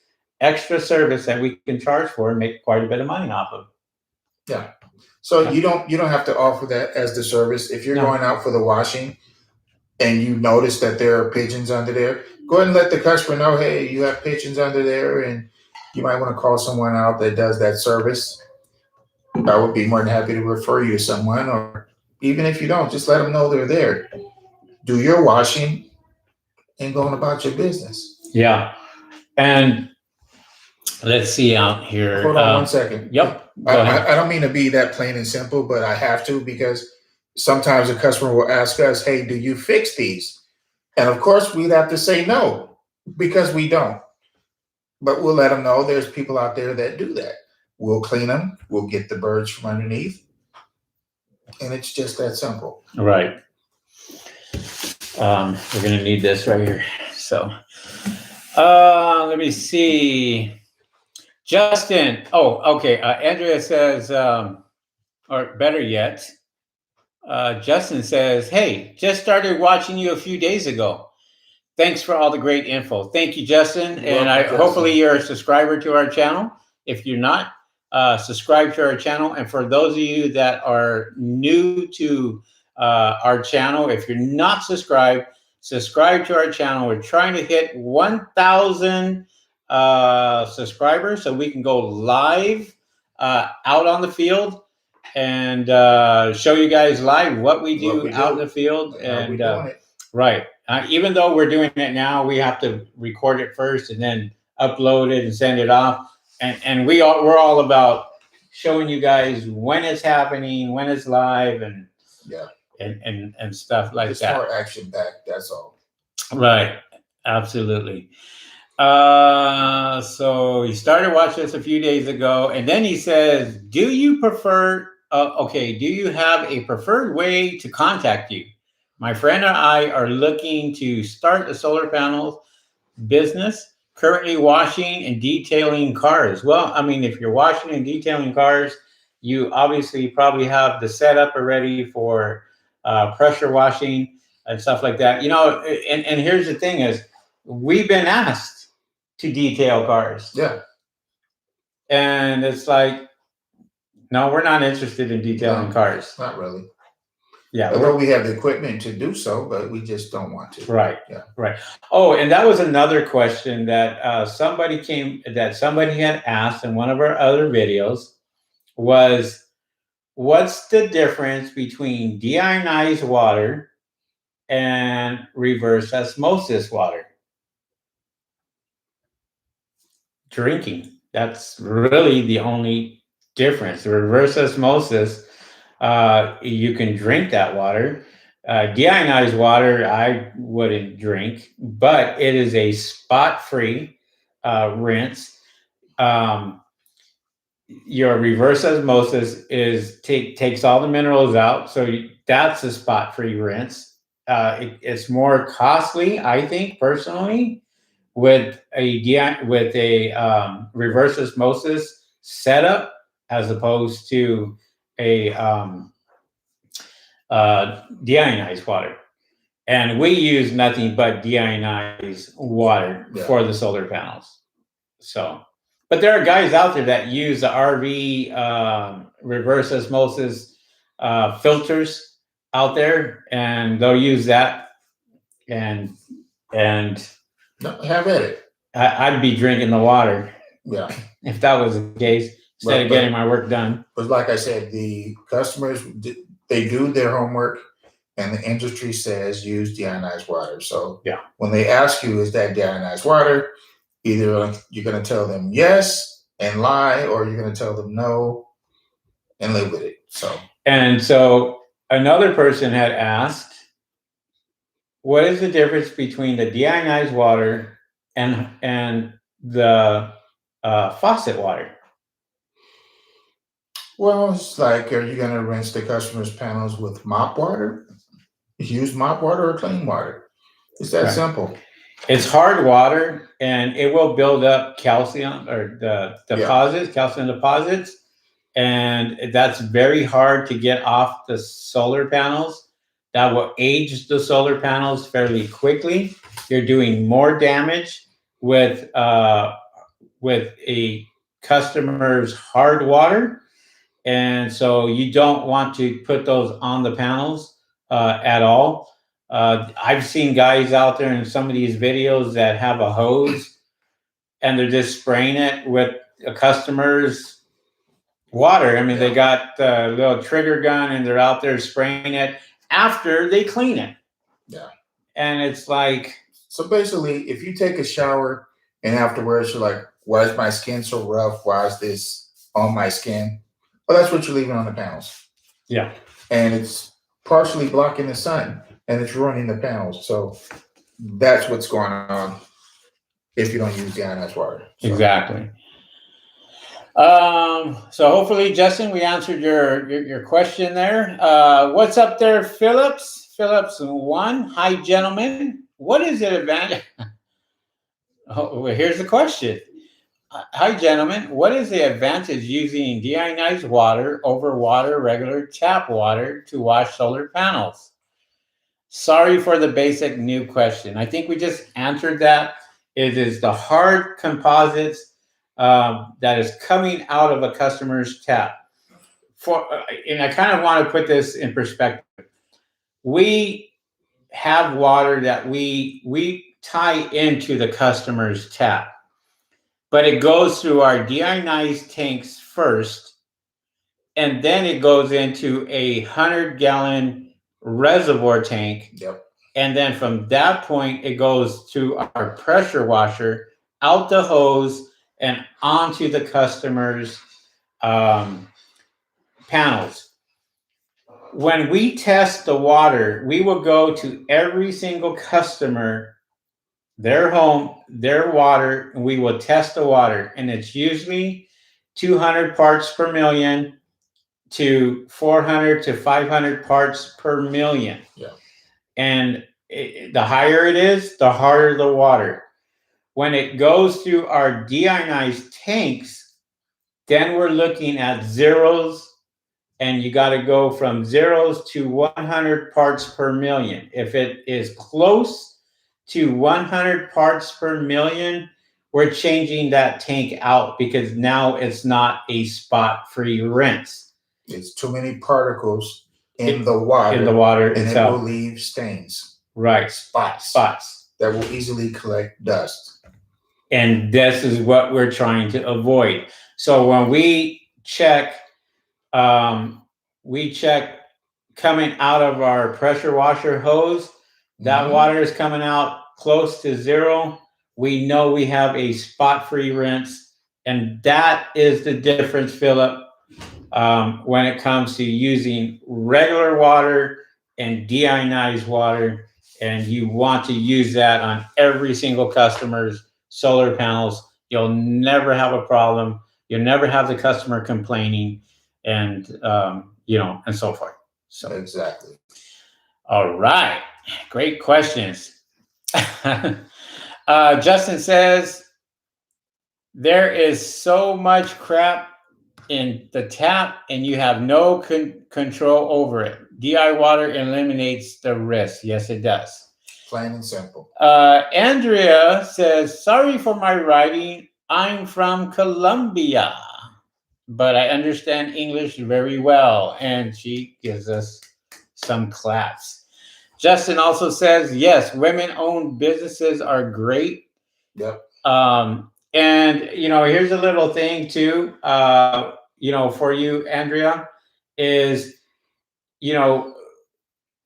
Speaker 1: extra service that we can charge for and make quite a bit of money off of.
Speaker 2: Yeah. So you don't have to offer that as the service. If you're going out for the washing and you notice that there are pigeons under there, go ahead and let the customer know, hey, you have pigeons under there, and you might want to call someone out that does that service. I would be more than happy to refer you to someone, or even if you don't, just let them know they're there. Do your washing and going about your business.
Speaker 1: Yeah. And let's see out here.
Speaker 2: Hold on 1 second.
Speaker 1: Yep.
Speaker 2: I don't mean to be that plain and simple, but I have to, because sometimes a customer will ask us, hey, do you fix these? And of course, we'd have to say no, because we don't. But we'll let them know there's people out there that do that. We'll clean them. We'll get the birds from underneath. And it's just that simple.
Speaker 1: Right. We're going to need this right here. So let me see. Justin. Oh, okay. Andrea says, or better yet, Justin says, hey, just started watching you a few days ago. Thanks for all the great info. Thank you, Justin. And hopefully you're a subscriber to our channel. If you're not, subscribe to our channel. And for those of you that are new to our channel, if you're not subscribed, subscribe to our channel. We're trying to hit 1,000 subscribers so we can go live out on the field and show you guys live what we do out in the field. And right, even though we're doing it now, we have to record it first and then upload it and send it off. And we're all about showing you guys when it's happening, when it's live, and and stuff like that.
Speaker 2: It's more action packed. That's all.
Speaker 1: Right. Absolutely. So he started watching this a few days ago, and then he says, "Do you prefer? Do you have a preferred way to contact you? My friend and I are looking to start a solar panels business. Currently washing and detailing cars." Well, I mean, if you're washing and detailing cars, you obviously probably have the setup already for pressure washing and stuff like that. You know, and here's the thing is, we've been asked to detail cars.
Speaker 2: Yeah.
Speaker 1: And it's like, no, we're not interested in detailing cars.
Speaker 2: Not really.
Speaker 1: Yeah.
Speaker 2: Although we have the equipment to do so, but we just don't want to.
Speaker 1: Right.
Speaker 2: Yeah.
Speaker 1: Right. Oh, and that was another question that somebody had asked in one of our other videos was, what's the difference between deionized water and reverse osmosis water? Drinking. That's really the only difference. The reverse osmosis, you can drink that water. Deionized water, I wouldn't drink, but it is a spot-free rinse. Your reverse osmosis takes all the minerals out, so that's a spot-free rinse. It's more costly, I think, personally, with a reverse osmosis setup as opposed to a deionized water. And we use nothing but deionized water for the solar panels. So, but there are guys out there that use the RV reverse osmosis filters out there, and they'll use that. And
Speaker 2: no, have at it.
Speaker 1: I'd be drinking the water.
Speaker 2: Yeah.
Speaker 1: If that was the case, instead of getting my work done.
Speaker 2: But like I said, the customers, they do their homework, and the industry says use deionized water. So when they ask you, is that deionized water, either you're going to tell them yes and lie, or you're going to tell them no and live with it. So another person had asked, what is the difference between the deionized water and the faucet water? Well, it's like, are you going to rinse the customer's panels with mop water? Use mop water or clean water. It's that simple.
Speaker 1: It's hard water, and it will build up calcium or the deposits, calcium deposits, and that's very hard to get off the solar panels. That will age the solar panels fairly quickly. You're doing more damage with a customer's hard water, and so you don't want to put those on the panels at all. I've seen guys out there in some of these videos that have a hose and they're just spraying it with a customer's water. I mean, they got a little trigger gun and they're out there spraying it after they clean it.
Speaker 2: Yeah.
Speaker 1: And it's like...
Speaker 2: So basically, if you take a shower and afterwards you're like, why is my skin so rough? Why is this on my skin? Well, that's what you're leaving on the panels.
Speaker 1: Yeah.
Speaker 2: And it's partially blocking the sun, and it's ruining the panels. So that's what's going on if you don't use deionized water. So. Exactly.
Speaker 1: So hopefully, Justin, we answered your question there. What's up there, Phillips? Phillips 1. Hi, gentlemen. What is the advantage? Oh, well, here's the question. Hi, gentlemen. What is the advantage using deionized water over regular tap water to wash solar panels? Sorry for the basic new question. I think we just answered that. It is the hard composites that is coming out of a customer's tap. And I kind of want to put this in perspective. We have water that we tie into the customer's tap, but it goes through our deionized tanks first, and then it goes into a 100-gallon reservoir tank.
Speaker 2: Yep.
Speaker 1: And then from that point, it goes to our pressure washer, out the hose, and onto the customer's panels. When we test the water, we will go to every single customer, their home, their water, and we will test the water. And it's usually 200 parts per million to 400 to 500 parts per million.
Speaker 2: Yeah.
Speaker 1: And the higher it is, the harder the water. When it goes through our deionized tanks, then we're looking at zeros, and you got to go from zeros to 100 parts per million. If it is close to 100 parts per million, we're changing that tank out, because now it's not a spot-free rinse.
Speaker 2: It's too many particles in the water.
Speaker 1: In the water
Speaker 2: and
Speaker 1: itself.
Speaker 2: it will leave stains.
Speaker 1: Right.
Speaker 2: Spots that will easily collect dust.
Speaker 1: And this is what we're trying to avoid. So when we check coming out of our pressure washer hose, that water is coming out close to zero. We know we have a spot-free rinse, and that is the difference, Philip, when it comes to using regular water and deionized water. And you want to use that on every single customer's solar panels. You'll never have a problem. You'll never have the customer complaining, and and so forth. So
Speaker 2: exactly.
Speaker 1: All right, great questions. Justin says there is so much crap in the tap, and you have no control over it. DI water eliminates the risk. Yes, it does.
Speaker 2: Plain and simple.
Speaker 1: Andrea says, sorry for my writing. I'm from Colombia, but I understand English very well. And she gives us some claps. Justin also says, yes, women-owned businesses are great.
Speaker 2: Yep.
Speaker 1: And, here's a little thing too, for you, Andrea, is,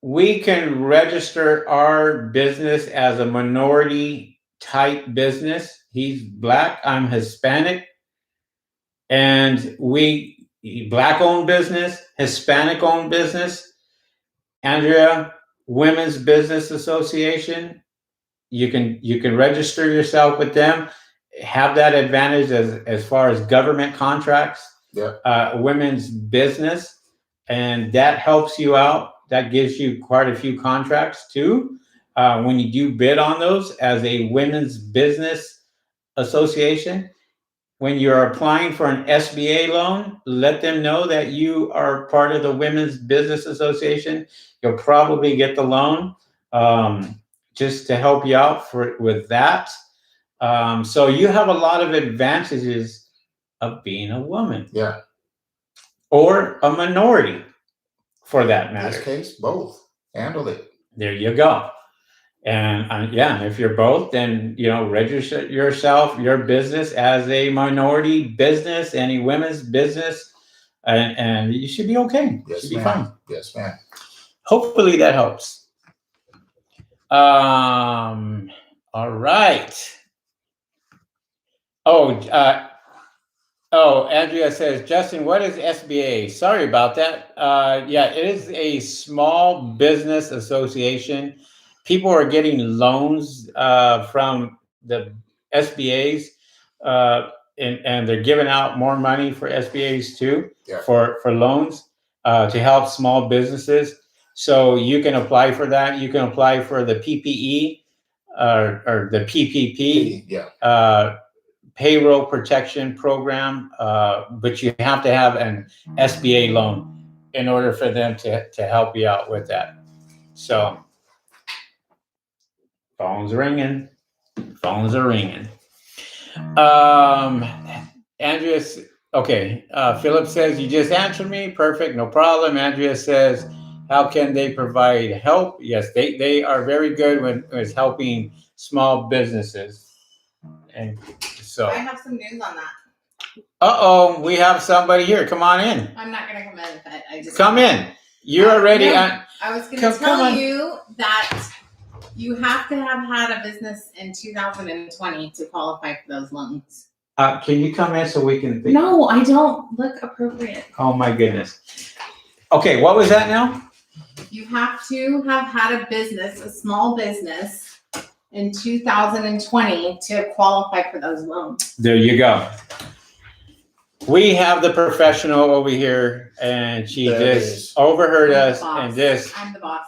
Speaker 1: we can register our business as a minority type business. He's Black, I'm Hispanic. And Black-owned business, Hispanic-owned business. Andrea, Women's Business Association. You can register yourself with them. Have that advantage as far as government contracts.
Speaker 2: Yeah.
Speaker 1: Women's business, and that helps you out. That gives you quite a few contracts too. When you do bid on those as a women's business association, when you're applying for an SBA loan, let them know that you are part of the Women's Business Association. You'll probably get the loan just to help you out with that. So you have a lot of advantages of being a woman.
Speaker 2: Yeah.
Speaker 1: Or a minority, for that matter.
Speaker 2: In this case, both. Handle it.
Speaker 1: There you go. And if you're both, then register yourself, your business as a minority business, any women's business, and you should be okay.
Speaker 2: Yes,
Speaker 1: should be
Speaker 2: ma'am.
Speaker 1: fine.
Speaker 2: Yes, ma'am.
Speaker 1: Hopefully that helps. All right. Andrea says, Justin, what is SBA? Sorry about that. It is a small business association. People are getting loans from the SBAs, and they're giving out more money for SBAs too, for loans to help small businesses. So you can apply for that. You can apply for the PPE or the PPP. Payroll protection program, but you have to have an SBA loan in order for them to help you out with that. So, phones are ringing. Andrea, okay. Philip says, you just answered me. Perfect, no problem. Andrea says, How can they provide help? Yes, they are very good with helping small businesses. And so,
Speaker 3: I have some news on that.
Speaker 1: we have somebody here. Come on in.
Speaker 3: I'm not gonna come in, but I just
Speaker 1: Come in. You're already
Speaker 3: no,
Speaker 1: on.
Speaker 3: I was gonna
Speaker 1: Come
Speaker 3: tell
Speaker 1: on.
Speaker 3: you that you have to have had a business in 2020 to qualify for those loans.
Speaker 1: Can you come in so we can?
Speaker 3: No, I don't look appropriate.
Speaker 1: Oh my goodness. Okay, what was that now?
Speaker 3: You have to have had a business, a small business, in 2020 to qualify for those loans.
Speaker 1: There you go. We have the professional over here, and she just overheard us, and
Speaker 3: I'm the boss.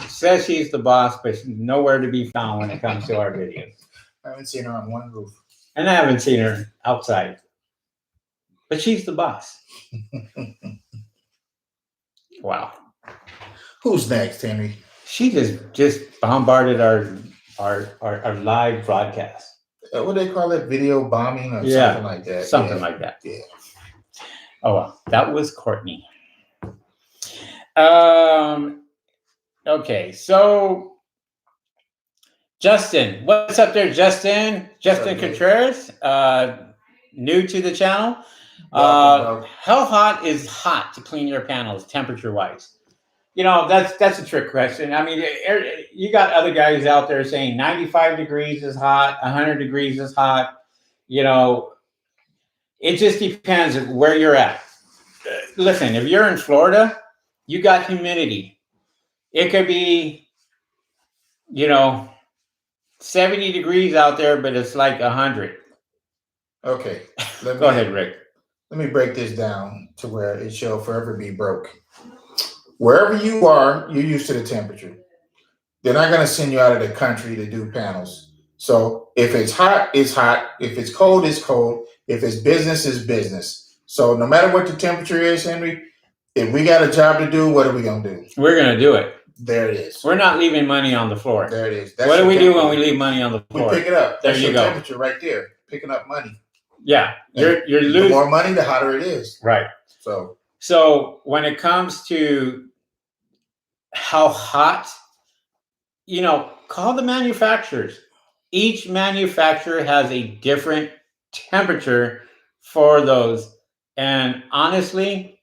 Speaker 1: Says she's the boss, but she's nowhere to be found when it comes to our videos.
Speaker 2: I haven't seen her on one roof.
Speaker 1: And I haven't seen her outside. But she's the boss. Wow.
Speaker 2: Who's next, Henry?
Speaker 1: She just bombarded our live broadcast.
Speaker 2: What do they call it? Video bombing or something like that?
Speaker 1: Something like that.
Speaker 2: Yeah.
Speaker 1: Oh, well, that was Courtney. Okay, so Justin, what's up there, Justin? Justin Contreras, new to the channel. How hot is hot to clean your panels, temperature-wise? You know, that's a trick question. I mean, you got other guys out there saying 95 degrees is hot, 100 degrees is hot. You know, it just depends where you're at. Listen, if you're in Florida, you got humidity. It could be, 70 degrees out there, but it's like 100.
Speaker 2: Okay.
Speaker 1: Go ahead, Rick.
Speaker 2: Let me break this down to where it shall forever be broke. Wherever you are, you're used to the temperature. They're not going to send you out of the country to do panels. So if it's hot, it's hot. If it's cold, it's cold. If it's business, it's business. So no matter what the temperature is, Henry, if we got a job to do, what are we going to do?
Speaker 1: We're going to do it.
Speaker 2: There it is.
Speaker 1: We're not leaving money on the floor.
Speaker 2: There it is.
Speaker 1: What do we do when we leave money on the floor?
Speaker 2: We pick it up.
Speaker 1: There
Speaker 2: That's
Speaker 1: you
Speaker 2: your
Speaker 1: go.
Speaker 2: Temperature right there. Picking up money.
Speaker 1: Yeah. You're losing.
Speaker 2: The more money, the hotter it is.
Speaker 1: Right. So when it comes to how hot, call the manufacturers. Each manufacturer has a different temperature for those. And honestly,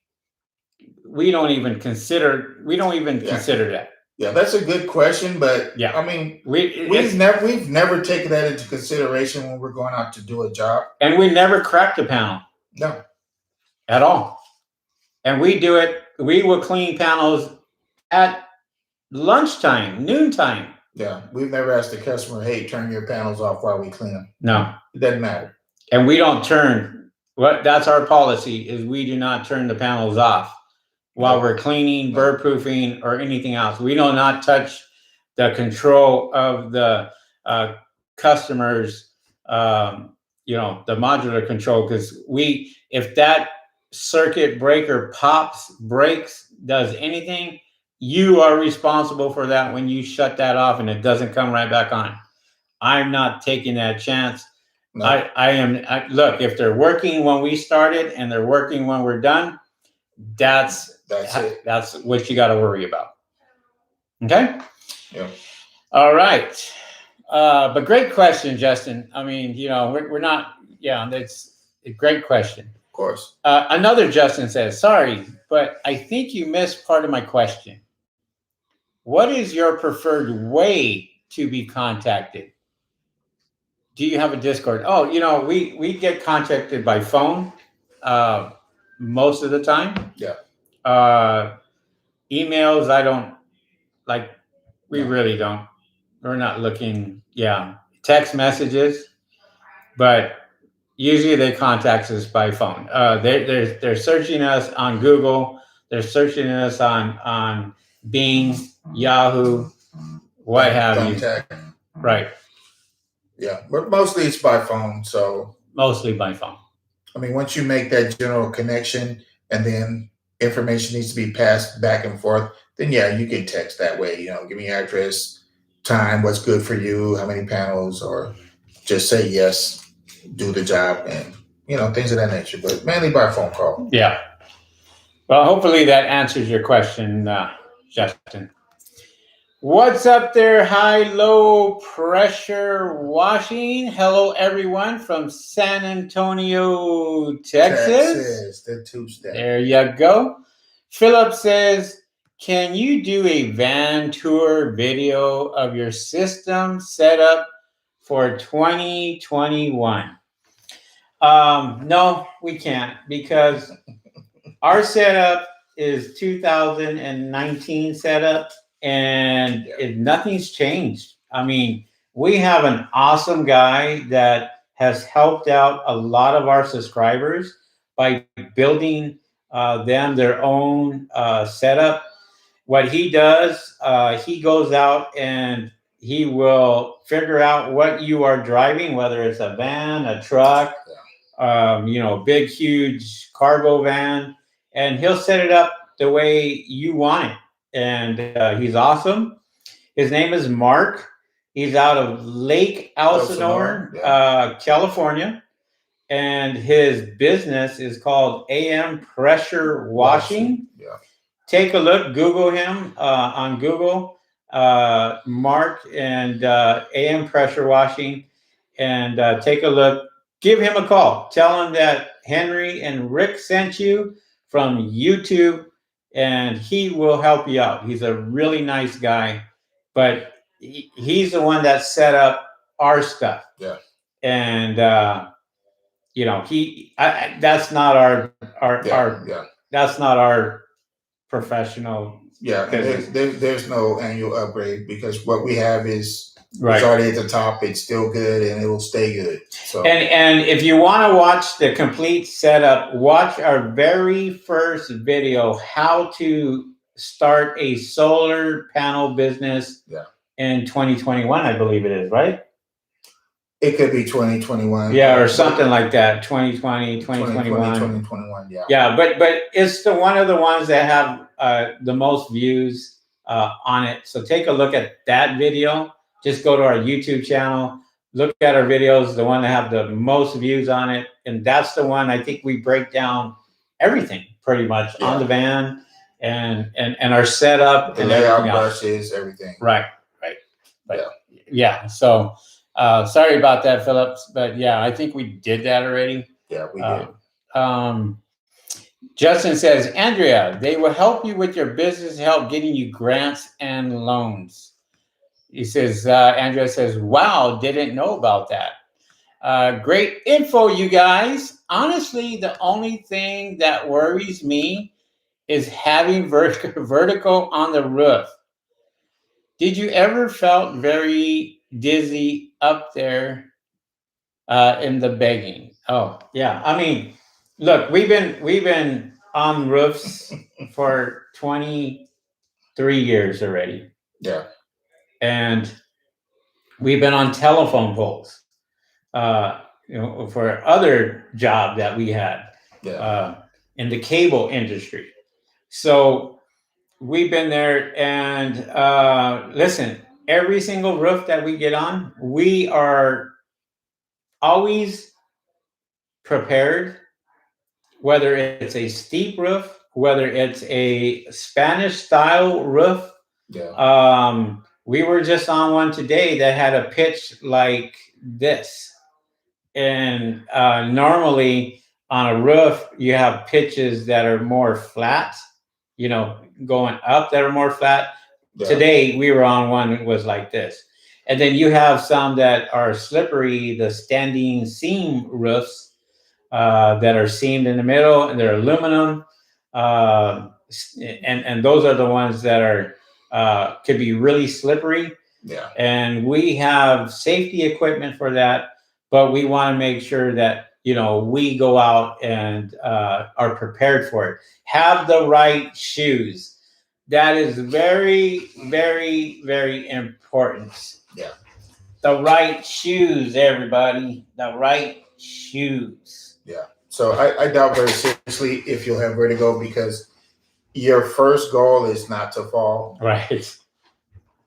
Speaker 1: we don't even consider that.
Speaker 2: Yeah, that's a good question, but
Speaker 1: yeah,
Speaker 2: I mean, we've never taken that into consideration when we're going out to do a job.
Speaker 1: And we never cracked a panel.
Speaker 2: No.
Speaker 1: At all. And we do it, we will clean panels at lunchtime, noontime.
Speaker 2: Yeah, we've never asked the customer, hey, turn your panels off while we clean them.
Speaker 1: No.
Speaker 2: It doesn't matter.
Speaker 1: And we don't that's our policy, is we do not turn the panels off while we're cleaning, bird proofing, or anything else. We do not touch the control of the customers, the modular control, because if that circuit breaker pops, breaks, does anything, you are responsible for that when you shut that off and it doesn't come right back on. I'm not taking that chance. No. Look, if they're working when we started and they're working when we're done, that's it. That's what you got to worry about. Okay?
Speaker 2: Yeah.
Speaker 1: All right. But great question, Justin. I mean, we're not, that's a great question.
Speaker 2: Of course.
Speaker 1: Another Justin says, sorry, but I think you missed part of my question. What is your preferred way to be contacted? Do you have a Discord? Oh, we get contacted by phone most of the time.
Speaker 2: Yeah.
Speaker 1: Emails, I don't like. We really don't. We're not looking. Yeah. Text messages, but usually they contact us by phone. They're searching us on Google. They're searching us on Bing, Yahoo, what have you. Right.
Speaker 2: Yeah, but mostly it's by phone. So
Speaker 1: mostly by phone.
Speaker 2: I mean, once you make that general connection and then information needs to be passed back and forth, then yeah, you can text that way. Give me your address, time, what's good for you, how many panels, or just say yes, do the job, and things of that nature. But mainly by phone call.
Speaker 1: Yeah. Well, hopefully that answers your question, Justin. What's up there, high-low pressure washing? Hello, everyone from San Antonio, Texas.
Speaker 2: The two-step.
Speaker 1: There you go. Philip says, can you do a van tour video of your system setup for 2021? No, we can't, because our setup is 2019 setup, and nothing's changed. I mean, we have an awesome guy that has helped out a lot of our subscribers by building them their own setup. What he does, he goes out and he will figure out what you are driving, whether it's a van, a truck, big, huge cargo van, and he'll set it up the way you want it. And he's awesome. His name is Mark. He's out of Lake Elsinore, California. And his business is called AM Pressure Washing.
Speaker 2: Yeah.
Speaker 1: Take a look, Google him on Google, Mark and AM Pressure Washing, and take a look. Give him a call. Tell him that Henry and Rick sent you from YouTube, and he will help you out. He's a really nice guy, but he's the one that set up our stuff.
Speaker 2: Yeah.
Speaker 1: And that's not our that's not our professional.
Speaker 2: Yeah, and there's no annual upgrade, because what we have is
Speaker 1: Right.
Speaker 2: It's already at the top. It's still good, and it will stay good. So,
Speaker 1: and if you want to watch the complete setup, watch our very first video, how to start a solar panel business in 2021, I believe it is, right?
Speaker 2: It could be 2021.
Speaker 1: Yeah, or something like that, 2020, 2021.
Speaker 2: 2021, yeah.
Speaker 1: Yeah, but it's one of the ones that have the most views on it. So take a look at that video. Just go to our YouTube channel, look at our videos, the one that have the most views on it. And that's the one I think we break down everything pretty much on the van and our setup and everything else.
Speaker 2: Brushes, everything.
Speaker 1: Right. But, yeah. So sorry about that, Phillips. But yeah, I think we did that already.
Speaker 2: Yeah, we did.
Speaker 1: Justin says, Andrea, they will help you with your business, help getting you grants and loans. He says, Andrea says, wow, didn't know about that. Great info, you guys. Honestly, the only thing that worries me is having vertical on the roof. Did you ever felt very dizzy up there in the begging? Oh, yeah. I mean, look, we've been on roofs for 23 years already.
Speaker 2: Yeah.
Speaker 1: And we've been on telephone poles, for other job that we had in the cable industry. So we've been there, and listen, every single roof that we get on, we are always prepared, whether it's a steep roof, whether it's a Spanish style roof.
Speaker 2: Yeah.
Speaker 1: We were just on one today that had a pitch like this. And normally on a roof, you have pitches that are more flat, going up that are more flat. Yeah. Today, we were on one that was like this. And then you have some that are slippery, the standing seam roofs that are seamed in the middle, and they're aluminum. And those are the ones that are could be really slippery.
Speaker 2: Yeah.
Speaker 1: And we have safety equipment for that, but we want to make sure that, we go out and are prepared for it. Have the right shoes. That is very, very, very important.
Speaker 2: Yeah.
Speaker 1: The right shoes, everybody. The right shoes.
Speaker 2: Yeah. So I doubt very seriously if you'll have vertigo, because your first goal is not to fall.
Speaker 1: Right.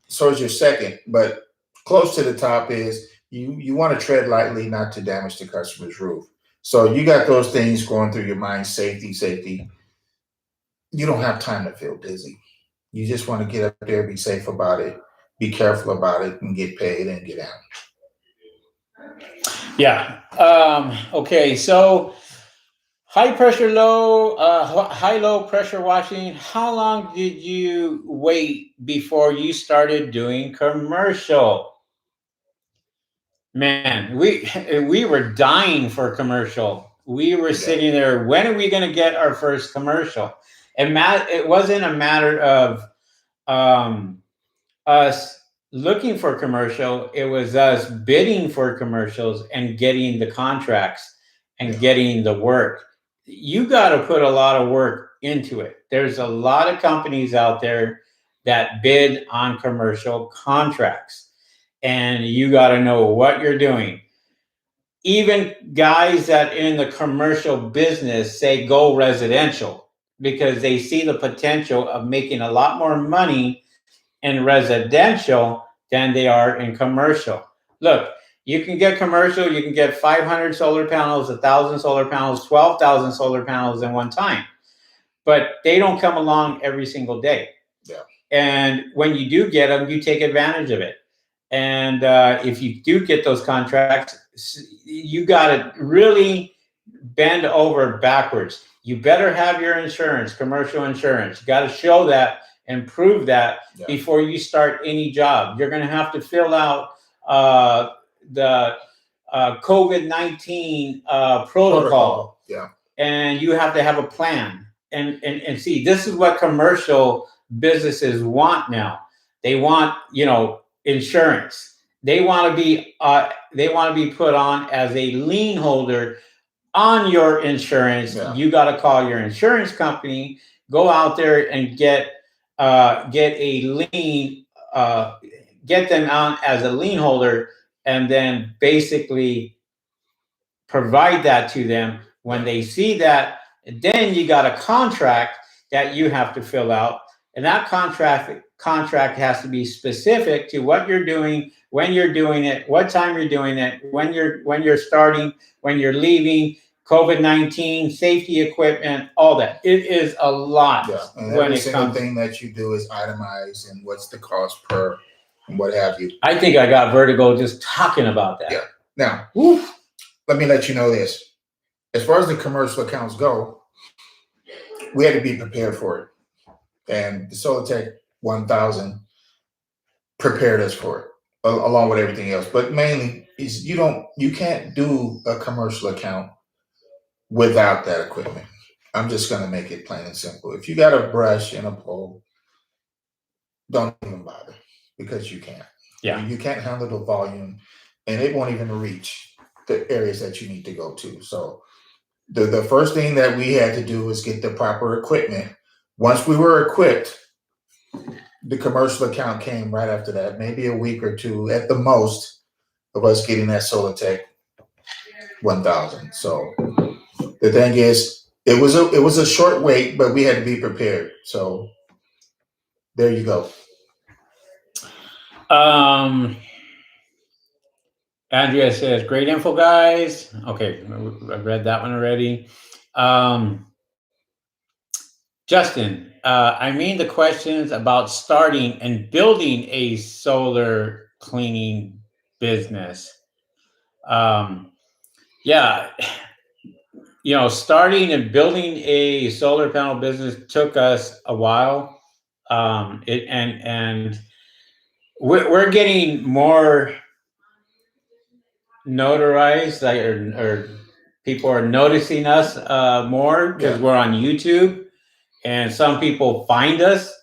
Speaker 2: So is your second, but close to the top is you want to tread lightly, not to damage the customer's roof. So you got those things going through your mind: safety. you don't have time to feel busy. You just want to get up there, be safe about it, be careful about it, and get paid and get out.
Speaker 1: Yeah. Okay. So high low pressure washing. How long did you wait before you started doing commercial? Man, we were dying for commercial. We were sitting there. When are we going to get our first commercial? And it wasn't a matter of us looking for commercial. It was us bidding for commercials and getting the contracts and getting the work. You got to put a lot of work into it. There's a lot of companies out there that bid on commercial contracts, and you got to know what you're doing. Even guys that in the commercial business say go residential because they see the potential of making a lot more money in residential than they are in commercial. Look, you can get commercial, you can get 500 solar panels, 1,000 solar panels, 12,000 solar panels in one time, but they don't come along every single day.
Speaker 2: Yeah.
Speaker 1: And when you do get them, you take advantage of it. And if you do get those contracts, you got to really bend over backwards. You better have your insurance, commercial insurance. You got to show that and prove that before you start any job. You're going to have to fill out the COVID-19 protocol.
Speaker 2: Yeah.
Speaker 1: And you have to have a plan. And see, this is what commercial businesses want now. They want, insurance. They want to be put on as a lien holder on your insurance.
Speaker 2: Yeah.
Speaker 1: You got to call your insurance company, go out there and get a lien, get them on as a lien holder, and then basically provide that to them. When they see that, then you got a contract that you have to fill out, and that contract has to be specific to what you're doing, when you're doing it, what time you're doing it, when you're starting, when you're leaving, COVID-19, safety equipment, all that. It is a lot.
Speaker 2: Yeah, and
Speaker 1: when
Speaker 2: every
Speaker 1: it
Speaker 2: single
Speaker 1: comes.
Speaker 2: thing that you do is itemized and what's the cost per and what have you.
Speaker 1: I think I got vertigo just talking about that.
Speaker 2: Yeah. Now,
Speaker 1: Oof.
Speaker 2: let me let you know this. As far as the commercial accounts go, we had to be prepared for it. And the Sola-tec 1000 prepared us for it, along with everything else. But mainly is you can't do a commercial account without that equipment. I'm just gonna make it plain and simple. If you got a brush and a pole, don't even bother because you can't.
Speaker 1: Yeah.
Speaker 2: You can't handle the volume, and it won't even reach the areas that you need to go to. So the first thing that we had to do was get the proper equipment. Once we were equipped, the commercial account came right after that, maybe a week or two at the most of us getting that Sola-tec 1000. So the thing is, it was a short wait, but we had to be prepared. So there you go.
Speaker 1: Andrea says, great info, guys. Okay, I read that one already. Justin, I mean the questions about starting and building a solar cleaning business. Yeah, starting and building a solar panel business took us a while. We're getting more notarized, or people are noticing us more because we're on YouTube, and some people find us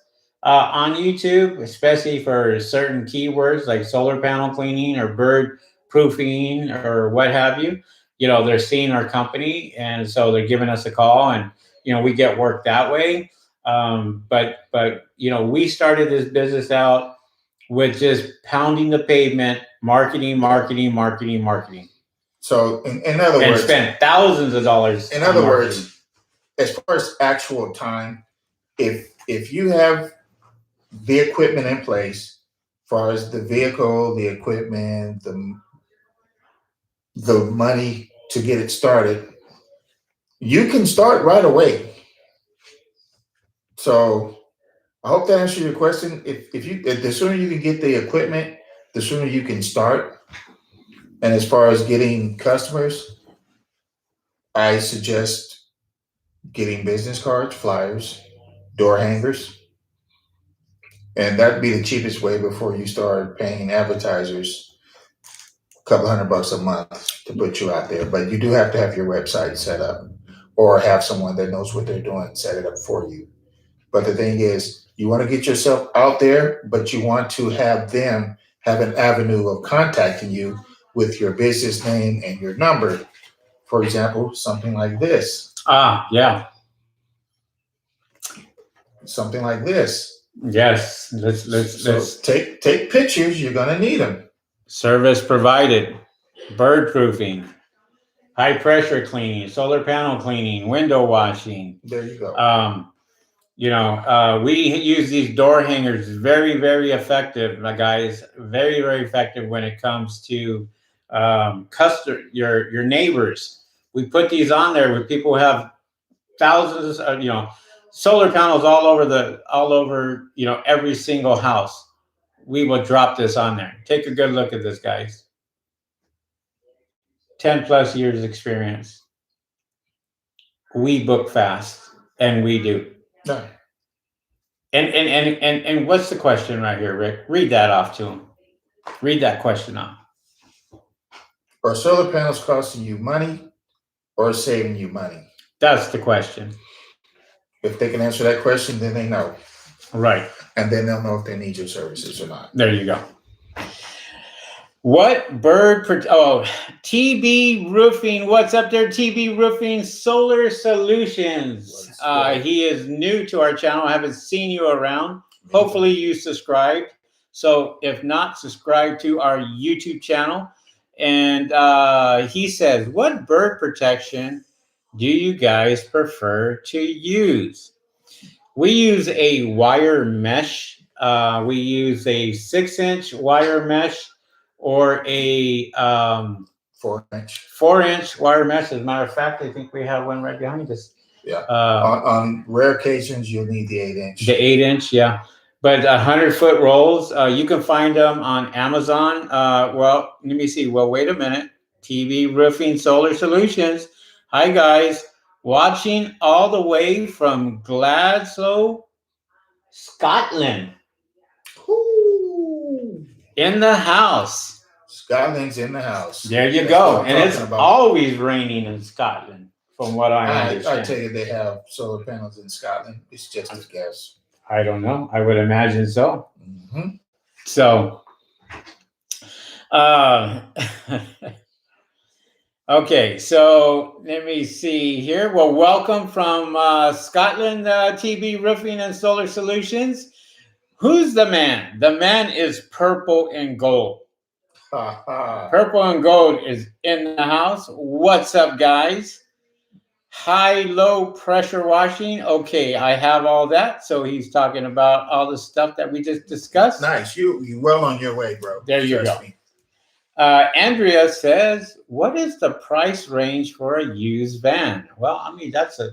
Speaker 1: on YouTube, especially for certain keywords like solar panel cleaning or bird proofing or what have you. They're seeing our company, and so they're giving us a call, and we get work that way. But we started this business out with just pounding the pavement, marketing.
Speaker 2: So in other
Speaker 1: and
Speaker 2: words,
Speaker 1: spent thousands of dollars.
Speaker 2: In other words, as far as actual time, if you have the equipment in place, as far as the vehicle, the equipment, the money to get it started, you can start right away. So I hope that answers your question. If the sooner you can get the equipment, the sooner you can start. And as far as getting customers, I suggest getting business cards, flyers, door hangers, and that'd be the cheapest way before you start paying advertisers a couple $100 a month to put you out there. But you do have to have your website set up or have someone that knows what they're doing set it up for you. But the thing is, you want to get yourself out there, but you want to have them have an avenue of contacting you with your business name and your number. For example, something like this.
Speaker 1: Yeah.
Speaker 2: Something like this.
Speaker 1: Yes. Let's
Speaker 2: take pictures. You're gonna need them.
Speaker 1: Service provided, bird proofing, high pressure cleaning, solar panel cleaning, window washing.
Speaker 2: There you go.
Speaker 1: We use these door hangers. Very, very effective, my guys. Very, very effective when it comes to your neighbors. We put these on there with people who have thousands of solar panels all over every single house. We will drop this on there. Take a good look at this, guys. 10+ years experience. We book fast, and we do.
Speaker 2: No.
Speaker 1: And what's the question right here, Rick? Read that off to him. Read that question off.
Speaker 2: Are solar panels costing you money or saving you money?
Speaker 1: That's the question.
Speaker 2: If they can answer that question, then they know.
Speaker 1: Right.
Speaker 2: And then they'll know if they need your services or not.
Speaker 1: There you go. What bird? TB Roofing. What's up there? TB Roofing Solar Solutions. He is new to our channel. I haven't seen you around. Hopefully you subscribed. So if not, subscribe to our YouTube channel. And he says, what bird protection do you guys prefer to use? We use a wire mesh. We use a 6-inch wire mesh or a 4-inch wire mesh. As a matter of fact, I think we have one right behind us.
Speaker 2: Yeah. On rare occasions, you'll need the 8-inch.
Speaker 1: The 8-inch, yeah. But 100-foot rolls, you can find them on Amazon. Well, let me see. Well, wait a minute. TB Roofing Solar Solutions. Hi, guys. Watching all the way from Glasgow, Scotland.
Speaker 2: Ooh.
Speaker 1: In the house.
Speaker 2: Scotland's in the house.
Speaker 1: There you go. And it's always raining in Scotland, from what I understand.
Speaker 2: I tell you, they have solar panels in Scotland. It's just a guess.
Speaker 1: I don't know. I would imagine so.
Speaker 2: Mm-hmm.
Speaker 1: So, okay. So let me see here. Well, welcome from Scotland, TB Roofing and Solar Solutions. Who's the man? The man is Purple and Gold. Purple and Gold is in the house. What's up, guys? High-low pressure washing. Okay, I have all that. So he's talking about all the stuff that we just discussed.
Speaker 2: Nice. You well on your way, bro.
Speaker 1: There you go. Andrea says, what is the price range for a used van? Well, I mean, that's a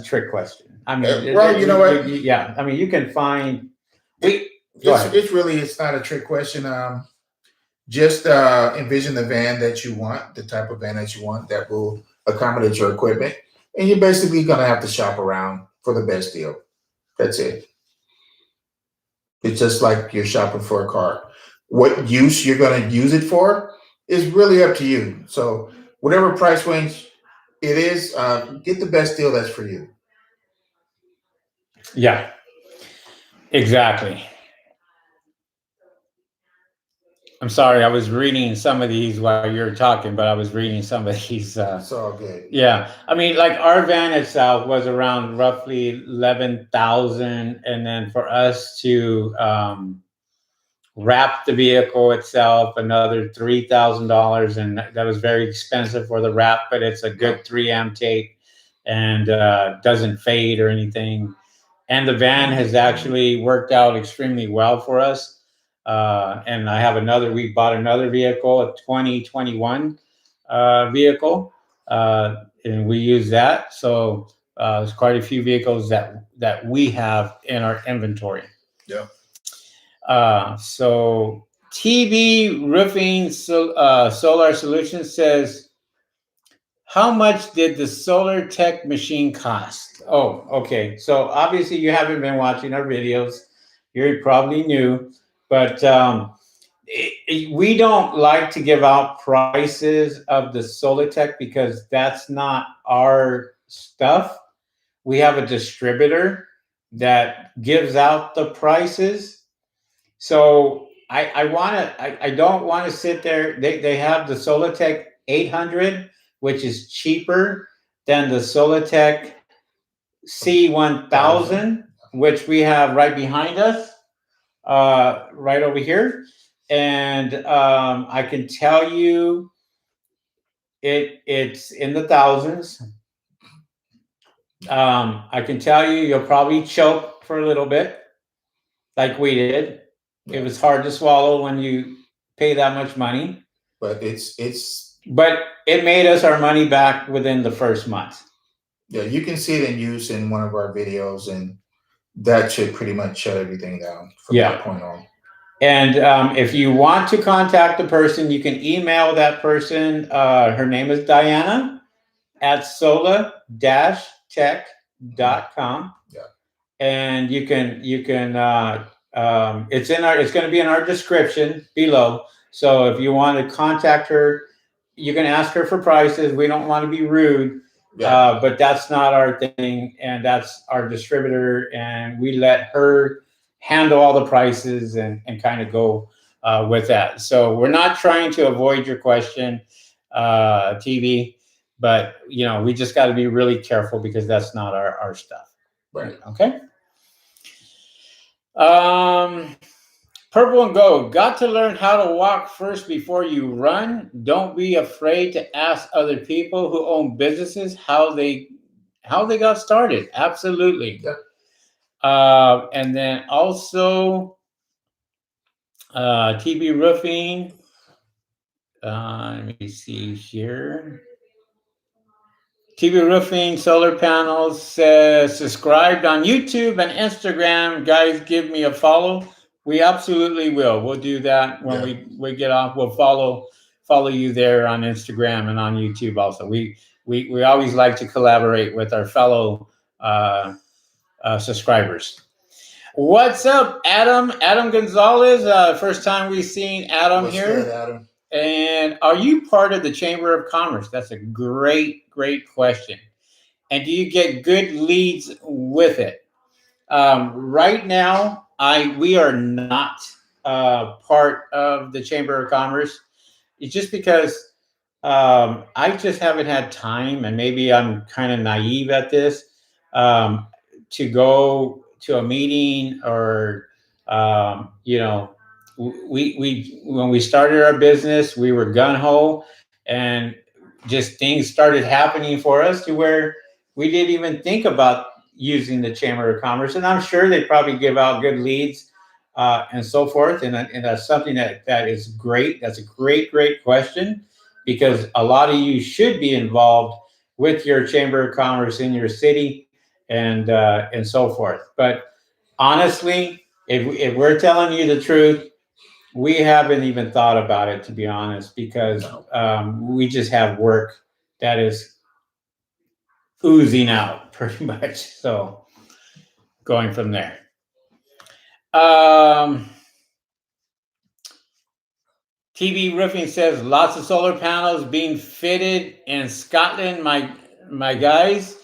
Speaker 1: trick question. I mean,
Speaker 2: well, you know what?
Speaker 1: Yeah, I mean, you can find.
Speaker 2: It's not a trick question. Just envision the van that you want, the type of van that you want that will accommodate your equipment, and you're basically gonna have to shop around for the best deal. That's it. It's just like you're shopping for a car. What use you're gonna use it for is really up to you. So whatever price range it is, get the best deal that's for you.
Speaker 1: Yeah, exactly. I'm sorry, I was reading some of these while you were talking, but I was reading some of these.
Speaker 2: It's all good.
Speaker 1: Yeah, I mean, like our van itself was around roughly 11,000, and then for us to wrap the vehicle itself, another $3,000, and that was very expensive for the wrap. But it's a good 3M tape, and doesn't fade or anything. And the van has actually worked out extremely well for us. And we bought another vehicle, a 2021 vehicle, and we use that. So There's quite a few vehicles that we have in our inventory.
Speaker 2: Yeah.
Speaker 1: So TB Roofing Solar Solutions says, how much did the Sola-tec machine cost? Oh, okay. So obviously you haven't been watching our videos. You're probably new, but we don't like to give out prices of the Sola-tec because that's not our stuff. We have a distributor that gives out the prices. So I don't want to sit there. They have the Sola-tec 800, which is cheaper than the Sola-tec C1000, which we have right behind us, right over here. And I can tell you it's in the thousands. I can tell you you'll probably choke for a little bit, like we did. It was hard to swallow when you pay that much money.
Speaker 2: But
Speaker 1: but it made us our money back within the first month.
Speaker 2: Yeah, you can see it in use in one of our videos, and that should pretty much shut everything down from that point on.
Speaker 1: And if you want to contact the person, you can email that person. Her name is Diana at sola-tech.com.
Speaker 2: Yeah.
Speaker 1: And you can it's going to be in our description below. So if you want to contact her, you can ask her for prices. We don't want to be rude, but that's not our thing, and that's our distributor, and we let her handle all the prices and kind of go with that. So we're not trying to avoid your question, TV, but we just got to be really careful because that's not our stuff.
Speaker 2: Right.
Speaker 1: Okay. Purple and Gold, got to learn how to walk first before you run. Don't be afraid to ask other people who own businesses how they got started. Absolutely.
Speaker 2: Yep.
Speaker 1: And then also TB Roofing. Let me see here. TB Roofing Solar Panels says subscribed on YouTube and Instagram. Guys, give me a follow. We absolutely will. We'll do that when we get off. We'll follow you there on Instagram and on YouTube also. We always like to collaborate with our fellow subscribers. What's up, Adam? Adam Gonzalez. First time we've seen Adam here.
Speaker 2: What's good, Adam?
Speaker 1: And are you part of the Chamber of Commerce? That's a great question. And do you get good leads with it? Right now, we are not part of the Chamber of Commerce. It's just because I just haven't had time, and maybe I'm kind of naive at this, to go to a meeting or we when we started our business, we were gung-ho, and just things started happening for us to where we didn't even think about using the Chamber of Commerce. And I'm sure they probably give out good leads and so forth. And that's something that is great. That's a great question, because a lot of you should be involved with your Chamber of Commerce in your city and so forth. But honestly, if we're telling you the truth, we haven't even thought about it, to be honest, because we just have work that is oozing out pretty much. So going from there. TV Roofing says lots of solar panels being fitted in Scotland, my guys.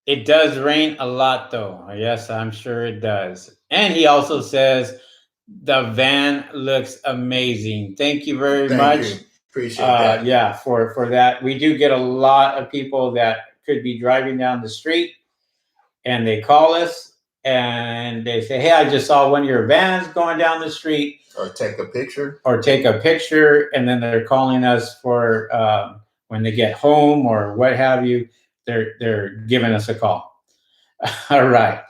Speaker 1: It does rain a lot though. Yes, I'm sure it does. And he also says the van looks amazing. Thank you very much.
Speaker 2: You. Appreciate that.
Speaker 1: Yeah, for that. We do get a lot of people that could be driving down the street and they call us and they say, hey, I just saw one of your vans going down the street.
Speaker 2: Or take a picture.
Speaker 1: And then they're calling us for when they get home or what have you. They're giving us a call. All right.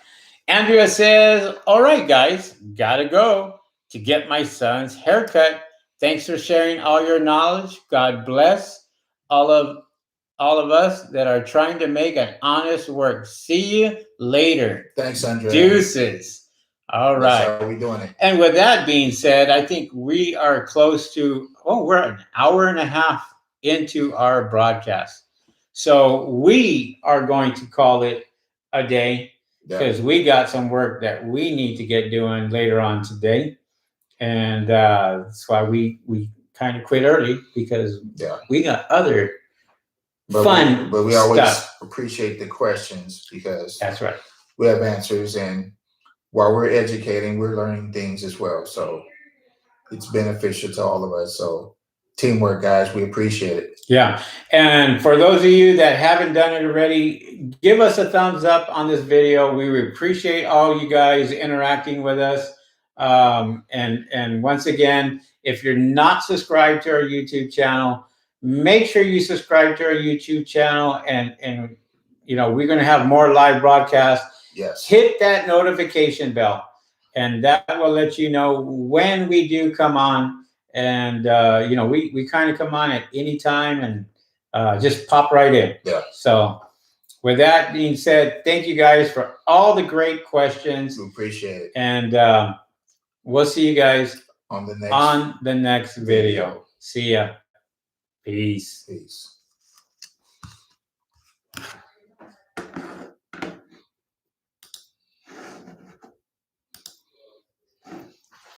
Speaker 1: Andrea says, all right, guys, gotta go to get my son's haircut. Thanks for sharing all your knowledge. God bless all of all of us that are trying to make an honest work. See you later.
Speaker 2: Thanks, Andre.
Speaker 1: Deuces. All right.
Speaker 2: That's how we doing it.
Speaker 1: And with that being said, I think we are close to, we're an hour and a half into our broadcast. So we are going to call it a day because we got some work that we need to get doing later on today. And that's why we kind of quit early, because we got other fun
Speaker 2: but we always
Speaker 1: stuff.
Speaker 2: Appreciate the questions, because
Speaker 1: that's right.
Speaker 2: We have answers, and while we're educating, we're learning things as well. So it's beneficial to all of us. So teamwork, guys, we appreciate it.
Speaker 1: Yeah. And for those of you that haven't done it already, give us a thumbs up on this video. We appreciate all you guys interacting with us. And once again, if you're not subscribed to our YouTube channel, make sure you subscribe to our YouTube channel, and you know, we're going to have more live broadcasts.
Speaker 2: Yes.
Speaker 1: Hit that notification bell, and that will let you know when we do come on. And you know, we kind of come on at any time and just pop right in.
Speaker 2: Yeah.
Speaker 1: So with that being said, thank you guys for all the great questions.
Speaker 2: We appreciate it.
Speaker 1: And we'll see you guys
Speaker 2: on the next
Speaker 1: video. See ya. Peace.
Speaker 2: Peace.